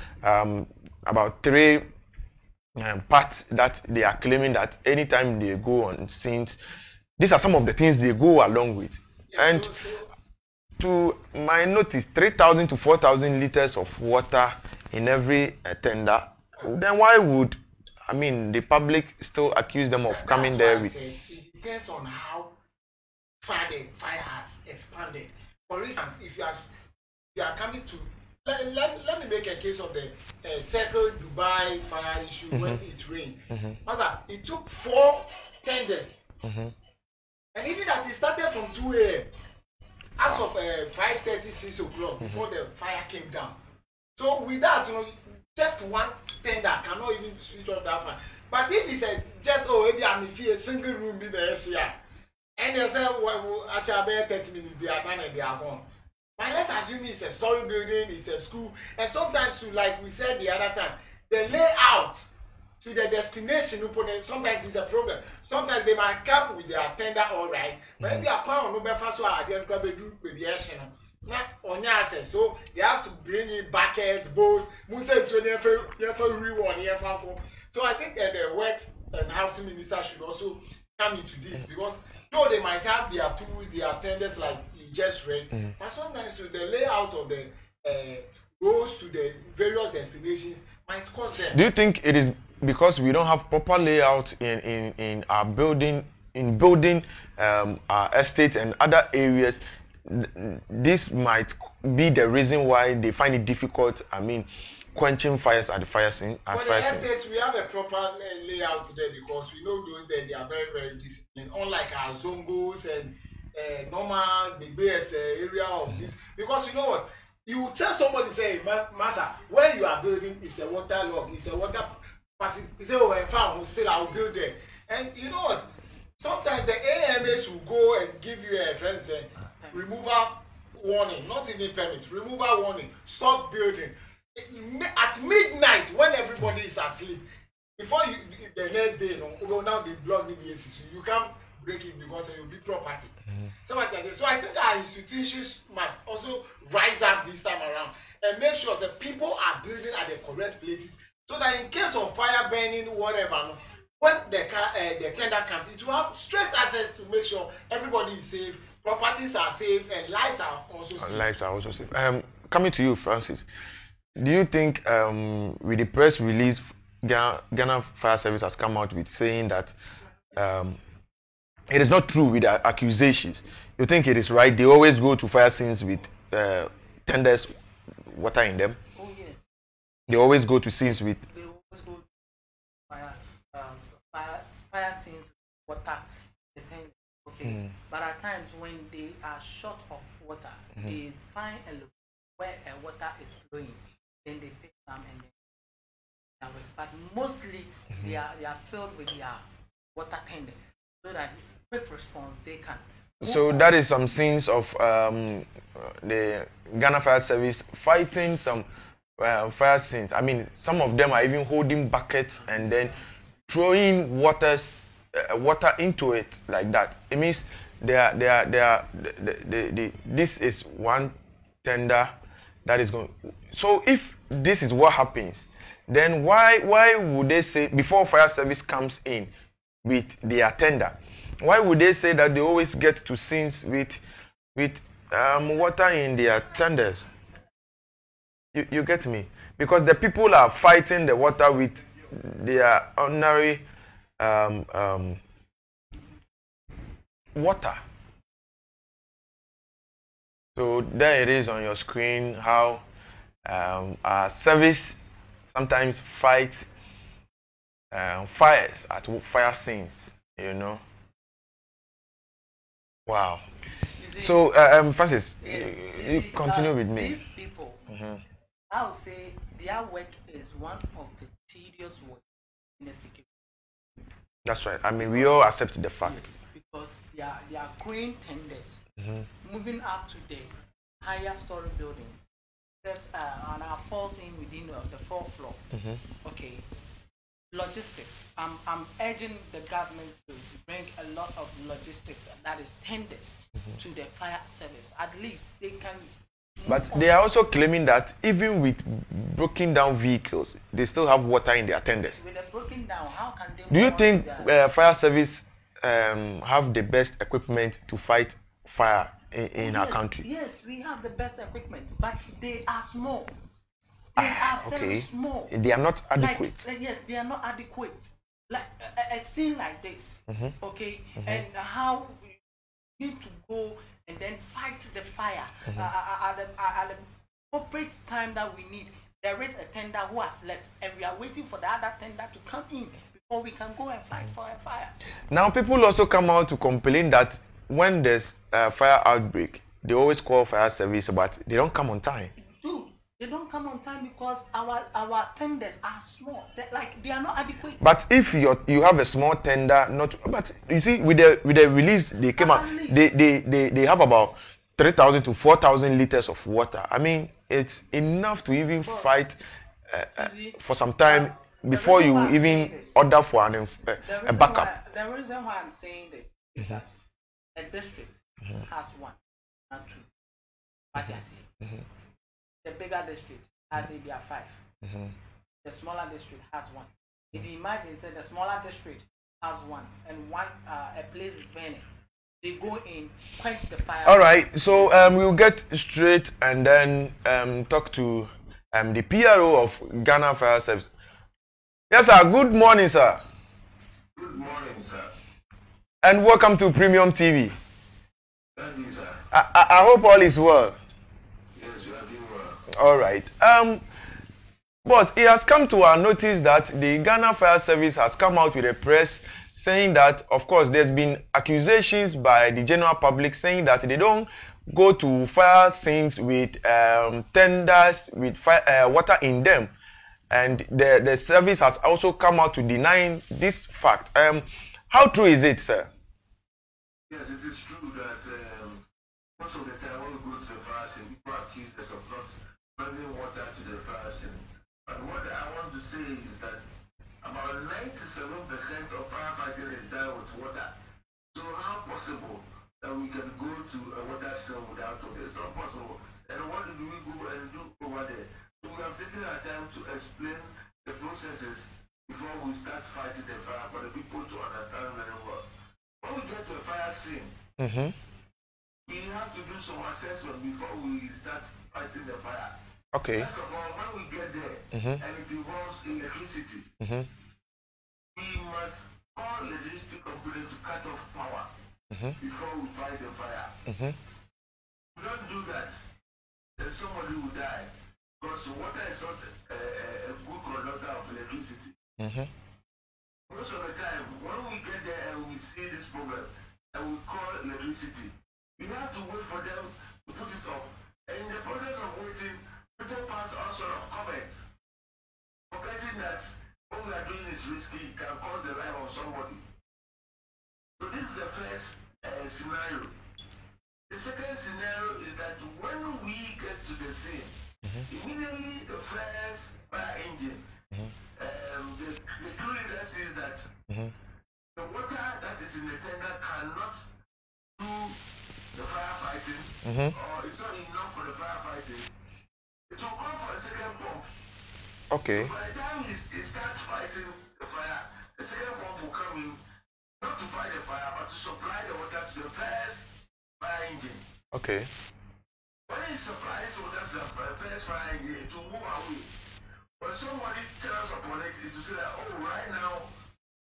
about 3 parts that they are claiming that anytime they go on scenes, these are some of the things they go along with. Yeah, and to my notice, 3,000 to 4,000 liters of water in every tender. Then why would, the public still accuse them of coming there with? It depends on how far the fire has expanded. For instance, if you are coming to, let me make a case of the Circle Dubai fire issue when it rained. Master, it took 4 tenders, and even that it started from 2 a.m. as of 5:30, 6 o'clock before the fire came down. So with that, just one tender cannot even switch off that fire. But if it's maybe I'm in a single room in the SCR, and they say, well, actually, about 30 minutes, they are done and they are gone. But let's assume it's a story building, it's a school, and sometimes, like we said the other time, the layout to the destination, sometimes it's a problem. Sometimes they might come with their tender all right, but if you are planning on no so I didn't grab a do with the action. Not on your access, so they have to bring in buckets, bowls, so I think that the Works and Housing Minister should also come into this, because though they might have their tools, their tenders like you just read, but sometimes to the layout of the roads to the various destinations might cause them. Do you think it is because we don't have proper layout in our building, our estates and other areas? This might be the reason why they find it difficult, quenching fires at the fire scene. For the estates, we have a proper layout there, because we know those there, they are very, very disciplined. Unlike our Zongos and normal big area of this. Because you know what? You will tell somebody, say, Master, where you are building is a water log, it's a water passing. You say, oh, in fact, still I'll build there. And you know what? Sometimes the AMS will go and give you a friend say, removal warning, not even permit, removal warning, stop building. At midnight, when everybody is asleep, before the next day, now they block the BAC, so you can't break it because it will be property. So I think our institutions must also rise up this time around and make sure that people are building at the correct places, so that in case of fire burning, whatever, when the tender comes, it will have straight access to make sure everybody is safe, properties are safe, and lives are also safe. Coming to you, Francis, do you think with the press release, Ghana Fire Service has come out with saying that it is not true with the accusations? You think it is right? They always go to fire scenes with tenders, water in them? Oh, yes. They always go to scenes with... They always go to fire scenes with water. Okay. But at times when they are short of water, they find a location where water is flowing. Then they take some and then but mostly they are filled with their water tenders, so that quick response they can. So that is some scenes of the Ghana Fire Service fighting some fire scenes. Some of them are even holding buckets and then throwing water into it like that. It means this is one tender that is going. So if this is what happens, then why would they say before fire service comes in with their tender, why would they say that they always get to scenes with water in their tenders? You get me? Because the people are fighting the water with their ordinary water. So there it is on your screen how our service sometimes fights fires at fire scenes, you know. Wow. So, Francis, you continue with me. These people, I would say their work is one of the tedious work in the security. That's right. I mean, we all accept the fact. Yes, because they are crane tenders, moving up to the higher story buildings, that and are falls in within the fourth floor. Okay. Logistics. I'm urging the government to bring a lot of logistics, that is tenders, to the fire service. At least they can. But they are also claiming that even with broken down vehicles, they still have water in their tenders. With the broken down, how can they? Do you think fire service have the best equipment to fight fire in our country? Yes, we have the best equipment, but they are small. They are very small. They are not adequate. Yes, they are not adequate. Like a scene like this, okay, and how we need to go and then fight the fire at the appropriate time that we need. There is a tender who has left, and we are waiting for the other tender to come in before we can go and fight for a fire. Now, people also come out to complain that when there's a fire outbreak, they always call fire service, but they don't come on time. They don't come on time because our tenders are small. They are not adequate. But if you have a small tender, but you see with the release they came out, they have about 3,000 to 4,000 liters of water. I mean, it's enough to even fight for some time before you even order for a backup. The reason why I'm saying this is that a district has one, not two. What I see. The bigger district has maybe 5. The smaller district has 1. If you imagine, say the smaller district has 1, and a place is burning, they go in, quench the fire. All right, so we'll get straight and then talk to the PRO of Ghana Fire Service. Yes, sir. Good morning, sir. Good morning, sir. And welcome to Premium TV. Thank you, sir. I hope all is well. All right. Boss, it has come to our notice that the Ghana Fire Service has come out with a press saying that, of course, there's been accusations by the general public saying that they don't go to fire scenes with tenders with water in them. And the service has also come out to deny this fact. How true is it, sir? Yes, it is true that most of the time when we go to the fire scene, people accuse us of not bringing water to the fire scene. But what I want to say is that about 97% of firefighting is done with water. So how possible that we can go to a water scene without water? It's not possible. And what do we go and do over there? So we have taken our time to explain the processes before we start fighting the fire for the people to understand very well. When we get to a fire scene, we have to do some assessment before we start fighting the fire. Okay. First of all, when we get there and it involves electricity, we must call the electricity company to cut off power before we fight the fire. We don't do that, then somebody will die because water is not a good conductor of electricity. Most of the time, when we get there and we see this problem and we call electricity, we have to wait for them to put it off. And in the process of waiting, people pass all sort of comments, forgetting that what we are doing is risky, can cause the life of somebody. So this is the first scenario. The second scenario is that when we get to the scene, immediately the first fire engine, the crew leader says that the water that is in the tender cannot do the firefighting, or it's not enough for the firefighting. It will call for a second pump. Okay. So by the time it starts fighting the fire, the second pump will come in, not to fight the fire, but to supply the water to the first fire engine. Okay. When it's supplies water to the first fire engine to move away. When somebody tells upon it, it will say that, oh, right now,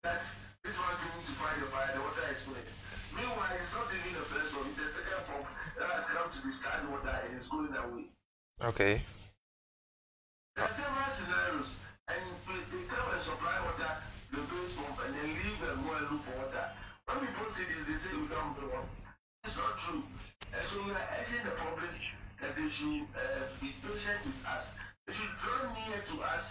that this one going to fight the fire, the water is going. Meanwhile, it's not even the first one, it's the second pump that has come to discharge water and it's going away. Okay. There are several scenarios, and they come and supply water to the base pump and then leave and go and look for water. When people see this, they say we don't do one. It's not true. And so we are urging the public that they should be patient with us. They should draw near to us,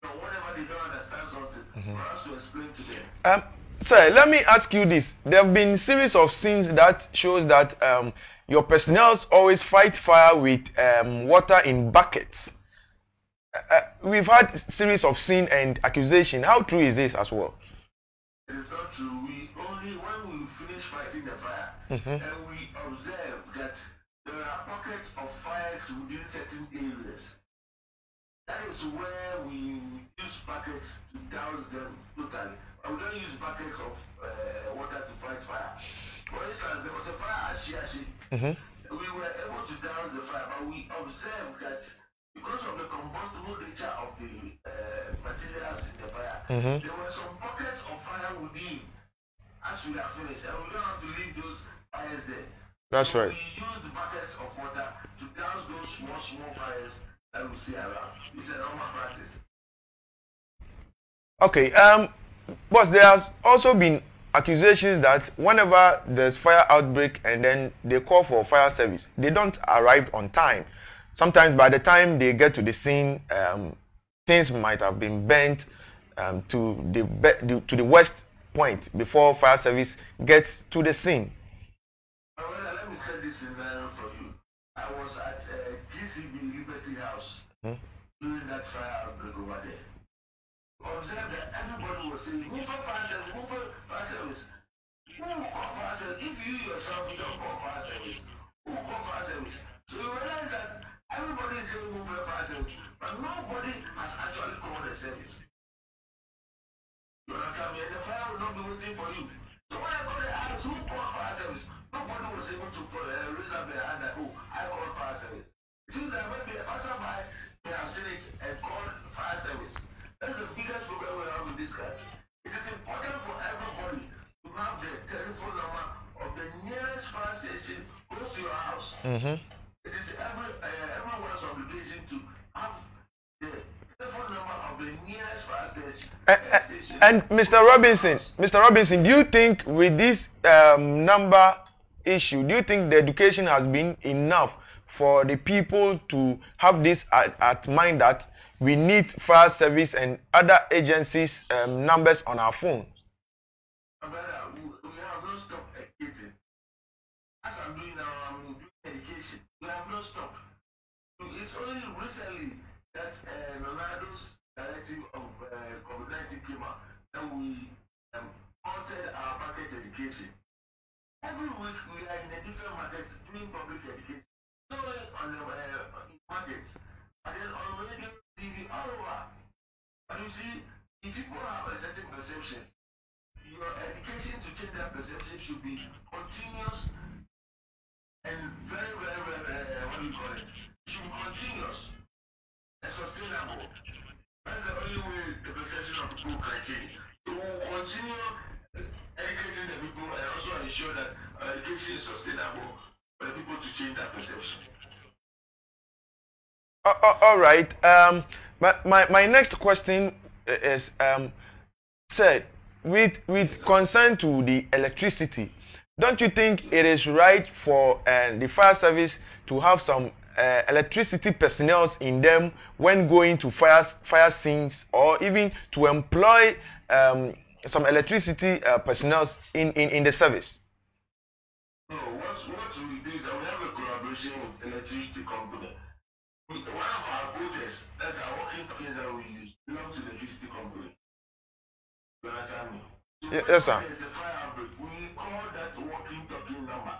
whenever they don't understand something, for us to explain to them. Sir, let me ask you this. There have been series of scenes that shows that your personnel always fight fire with water in buckets. We've had series of sin and accusation. How true is this as well? It is not true. We only, when we finish fighting the fire, and we observe that there are pockets of fires within certain areas. That is where we use buckets to douse them totally. We don't use buckets of water to fight fire. For instance, there was a fire at Shiashi. We were able to douse the fire, but we observed that because of the combustible nature of the materials in the fire, there were some pockets of fire within as we are finished, and we don't have to leave those fires there. That's right. We use the buckets of water to douse those small fires that we see around. It's a normal practice. Okay, but there has also been accusations that whenever there's fire outbreak and then they call for fire service, they don't arrive on time. Sometimes by the time they get to the scene, things might have been burnt to the worst point before fire service gets to the scene. Well, let me say this scenario for you. I was at GCB Liberty House during that fire outbreak over there. Observe that everybody was saying, move for fire service, move for fire service. Who will call fire service? If you yourself you don't call fire service, who will call fire service? So you realize that everybody is saying move for fire service, but nobody has actually called the service. You understand me? And the fire will not be waiting for you. So when I got the ask who called fire service, nobody was able to raise up their hand that, oh, I called fire service. It means that maybe a passerby may have seen it and called fire service. That's the biggest problem we have with this guy. It is important for everybody to have the telephone number of the nearest fire station close to your house. It is everyone's obligation to have the telephone number of the nearest fire station. And Mr. Robinson, do you think with this number issue, do you think the education has been enough for the people to have this at mind that we need fire service and other agencies' numbers on our phone? We have not stopped educating. As I'm doing now, I'm doing education. We have not stopped. It's only recently that Ronaldo's directive of COVID-19 came out that we altered our market education. Every week we are in a different market doing public education. So on the market, and then on radio, TV, all over. But you see, if people have a certain perception, your education to change that perception should be continuous and very, what do you call it? It should be continuous and sustainable. That's the only way the perception of people can change. So we'll continue educating the people and also ensure that education is sustainable for the people to change that perception. All right. My next question is, sir, with concern to the electricity, don't you think it is right for the fire service to have some electricity personnel in them when going to fire scenes, or even to employ some electricity personnel in the service? No, what we do is that we have a collaboration with electricity company. One of our voters, that's our working tokens that we use, belong to the electricity company. You understand me? So Yes, sir. There's a fire outbreak, we call that working token number.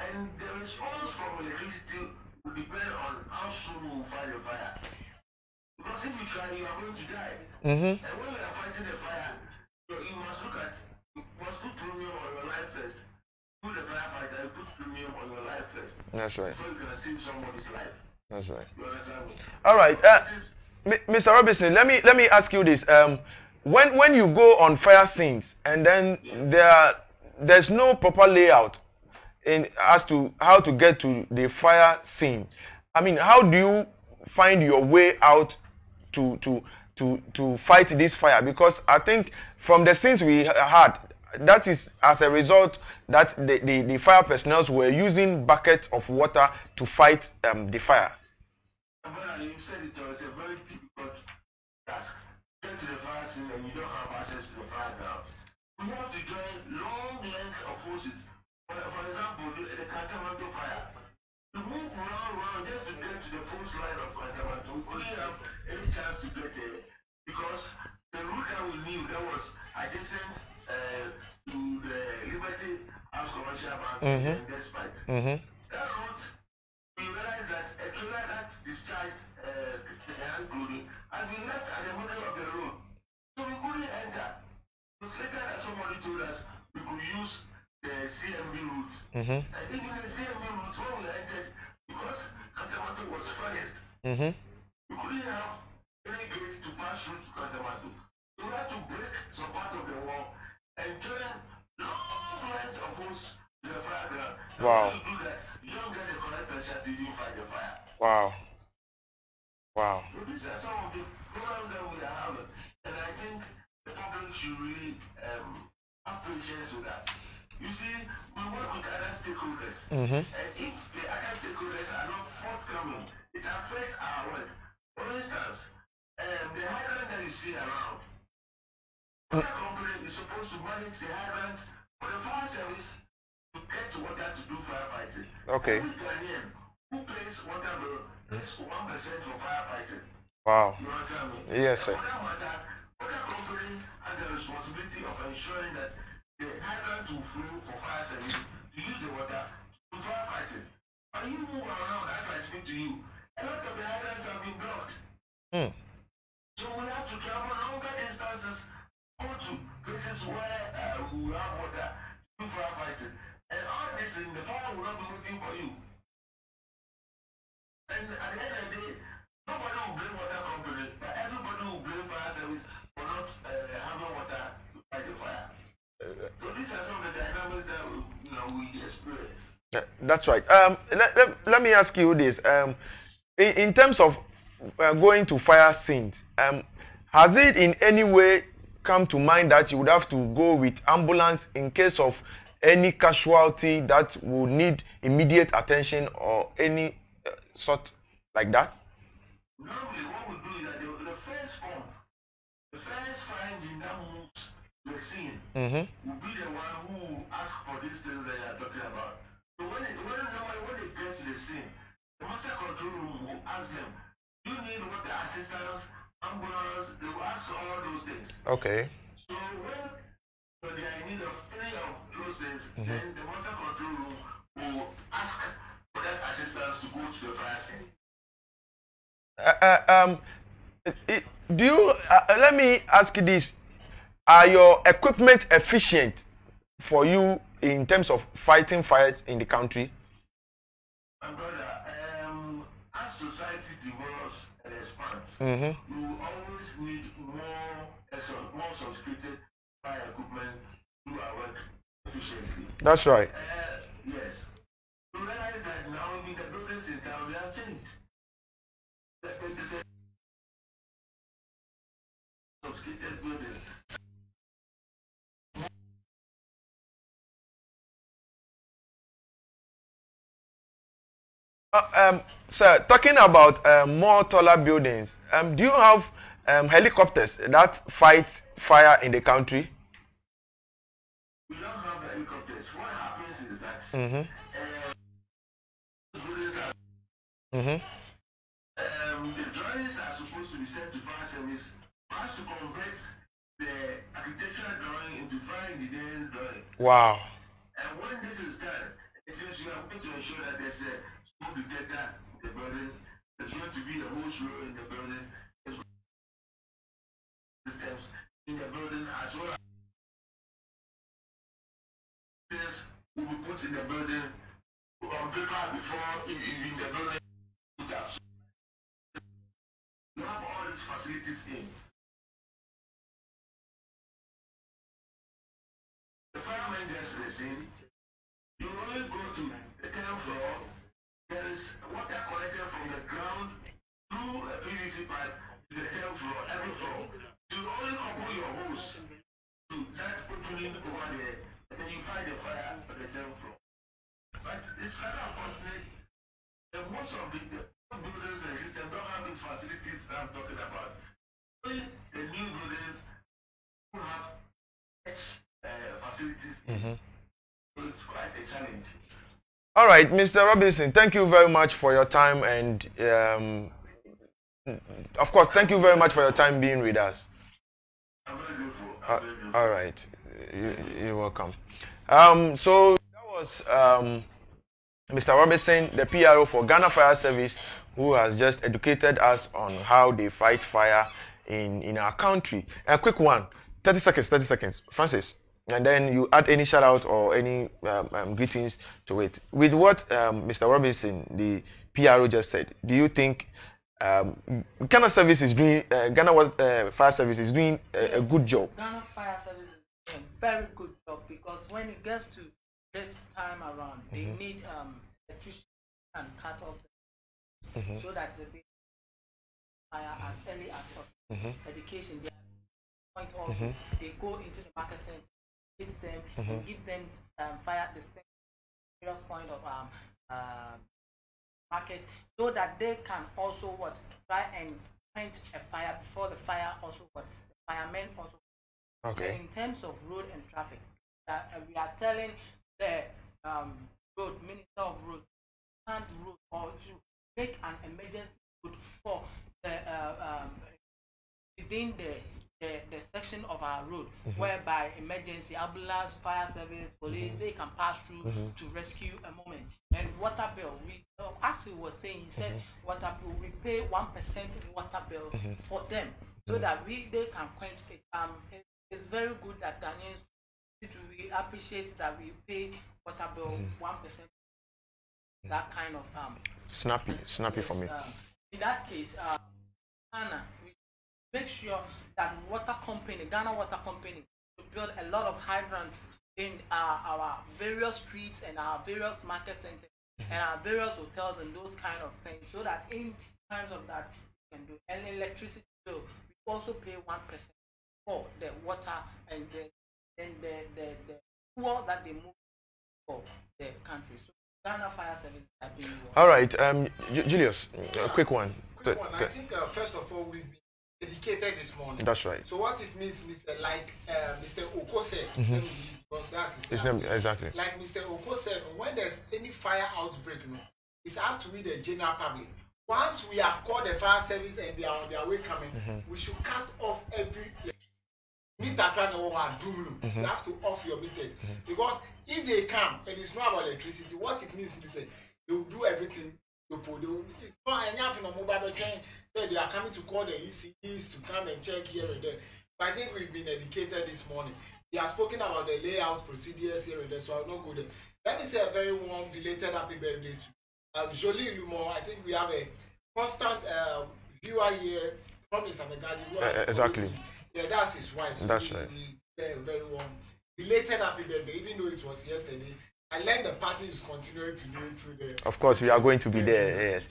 And the response from electricity will depend on how soon we will fight the fire. Because if you try, you are going to die. And when we are fighting the fire, you must look at, you must put premium on your life first. do the firefighter, you put premium on your life first. That's right. Before you can save somebody's life. That's right. You understand me? All right. Mr. Robinson, let me ask you this. When you go on fire scenes and then there's no proper layout as to how to get to the fire scene. I mean, how do you find your way out to fight this fire? Because I think from the scenes we had, that is as a result that the fire personnel were using buckets of water to fight the fire. You said it's a very difficult task. Get to the fire scene and you don't have access to the fire ground. We have to join long lengths of hoses. For example, the Kantamanto fire. To move around just to get to the first line of Kantamanto, we couldn't have any chance to get there because the route that we knew that was adjacent to the Liberty House Commercial Bank and Despite. That route, we realized that a trailer that discharged the hand grenade had been left at the middle of the road. So we couldn't enter. It was later that somebody told us we could use the CMB route. And even the CMB route, when we entered, because Kantamanto was furthest, we couldn't have any gate to pass through to Kantamanto. So we had to break some part of the wall and join long lengths of hose to the fire ground. Wow. When you do that, you don't get the correct pressure to even fight the fire. Wow. Wow. So these are some of the programs that we are having, and I think the public should really have patience with that. You see, we work with other stakeholders, and if the other stakeholders are not forthcoming, it affects our work. For instance, the hydrant that you see around, the company is supposed to manage the hydrant for the fire service to get water to do firefighting. Okay. Every Ghanaian who pays water bill pays 1% for firefighting. Wow. You understand me? Yes, sir. For that matter, water company has the responsibility of ensuring that the hydrant will flow for fire service to use the water to firefighting. When you move around as I speak to you, a lot of the hydrants have been blocked. So we have to travel longer distances, go to places where we will have water to do firefighting. And all this in the fire will not be waiting for you. And at the end of the day, nobody will blame water company, but everybody will blame fire service for not having water to fight the fire. So these are some of the dynamics that we experience. That's right. Let me ask you this. In terms of going to fire scenes, has it in any way come to mind that you would have to go with ambulance in case of any casualty that will need immediate attention or any sort like that? Normally, what we do is that the first form, the first fire engine that moves the scene will be the one who will ask for these things that you are talking about. So when they get to the scene, the master control room will ask them, do you need water assistance, ambulance? They will ask all those things. Okay. So when they are in need of any of those things, then the master control room will ask for that assistance to go to the fire scene. Do you? Let me ask you this: are your equipment efficient for you in terms of fighting fires in the country? My brother, as society develops and expands, you always need more sophisticated fire equipment to do our work efficiently. That's right. Yes. You realize that now even the buildings in town, they have changed. The sophisticated buildings. Sir, talking about more taller buildings, do you have helicopters that fight fire in the country? We don't have helicopters. What happens is that buildings are, the drawings are supposed to be sent to fire service for us to convert the architectural drawing into fire engineering drawing. Wow. And when this is done, it means you are going to ensure that there's a smoke detector in the building, there's going to be a hose row in the building, there's systems in the building as well as will be put in the building on paper before in the building. You have all these facilities in. The firemen just listen. You only go to the 10th floor. There is water collected from the ground through a PVC pipe to the 10th floor, every floor. You only couple your hose to that opening over there, and then you find the fire at the 10th floor. But it's kind of unfortunate that most of the buildings and systems don't have these facilities that I'm talking about. Only the new buildings don't have such facilities. So it's quite a challenge. All right, Mr. Robinson, thank you very much for your time, and of course, thank you very much for your time being with us. I'm very grateful. All right, you're welcome. So that was Mr. Robinson, the PRO for Ghana Fire Service, who has just educated us on how they fight fire in our country. A quick one, 30 seconds, Francis, and then you add any shout out or any greetings to it. With what Mr. Robinson, the PRO, just said, do you think Ghana Service is doing, Ghana Fire Service is doing a good job? Ghana Fire Service is doing a very good job, because when it gets to this time around, they need electricity and cut off so that they be fire as early as possible. Education, they point also, they go into the market center, hit them, and give them fire distinct various point of market, so that they can also try and quench a fire before the fire also the firemen also. Okay. In terms of road and traffic, we are telling the road minister of road, and road, or to make an emergency road for the within the section of our road whereby emergency ambulance, fire service, police, they can pass through to rescue a moment. And water bill, we as he was saying, he said water bill, we pay 1% in water bill for them, so that they can quench it. It's very good that Ghanaians, we appreciate that we pay water bill 1%. That kind of snappy for me. In that case, Ghana, we make sure that Ghana Water Company, to build a lot of hydrants in our various streets and our various market centers and our various hotels and those kind of things, so that in times of that we can do. And electricity bill, we also pay 1% for the water and the fuel that they move for the country. So Ghana Fire Service are doing well. All right, Julius, a quick one. I think first of all, we've been educated this morning. That's right. So what it means, like Mr. Oko said, because that's his name, exactly. Like Mr. Oko said, when there's any fire outbreak, it's up to we, the general public. Once we have called the fire service and they are on their way coming, we should cut off every meter. You have to off your meters, because if they come and it's not about electricity, what it means is they will do everything. It's not enough in a mobile train. So they are coming to call the ECEs to come and check here and there. But I think we've been educated this morning. They have spoken about the layout procedures here and there, so I'll not go there. Let me say a very warm belated happy birthday to Jolie Lumor. I think we have a constant viewer here, Promise Amegadi. Exactly. Yeah, that's his wife. So that's right. Very, very warm belated happy birthday, even though it was yesterday. I learned the party is continuing to do it today. Of course, we are going to be there, yes.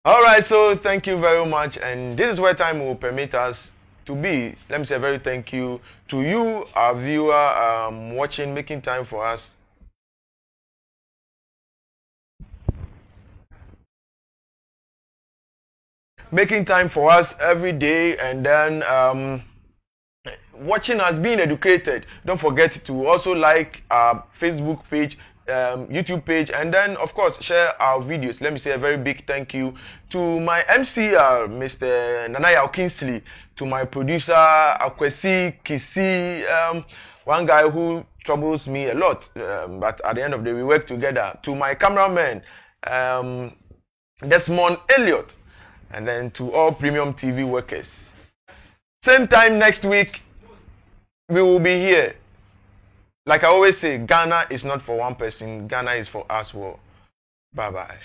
All right, so thank you very much. And this is where time will permit us to be. Let me say a very thank you to you, our viewer, watching, making time for us. Making time for us every day, and then watching us, being educated. Don't forget to also like our Facebook page, YouTube page, and then of course share our videos. Let me say a very big thank you to my MCR, Mr. Nanaya Kingsley, to my producer Akwesi Kisi, one guy who troubles me a lot, but at the end of the day we work together. To my cameraman, Desmond Elliott, and then to all Premium TV workers. Same time next week, we will be here. like I always say, Ghana is not for one person. Ghana is for us all. Bye-bye.